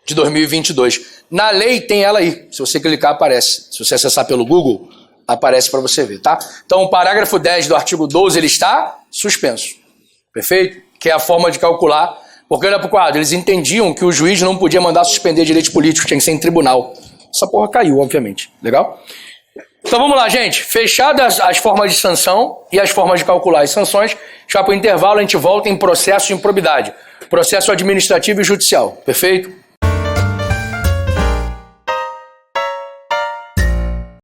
[SPEAKER 1] de 2022. Na lei tem ela aí. Se você clicar, aparece. Se você acessar pelo Google, aparece para você ver, tá? Então, o parágrafo 10 do artigo 12, ele está suspenso. Perfeito? Que é a forma de calcular. Porque, olha pro quadro, eles entendiam que o juiz não podia mandar suspender direitos políticos, tinha que ser em tribunal. Essa porra caiu, obviamente. Legal? Então, vamos lá, gente. Fechadas as formas de sanção e as formas de calcular as sanções, já para o intervalo a gente volta em processo de improbidade. Processo administrativo e judicial. Perfeito?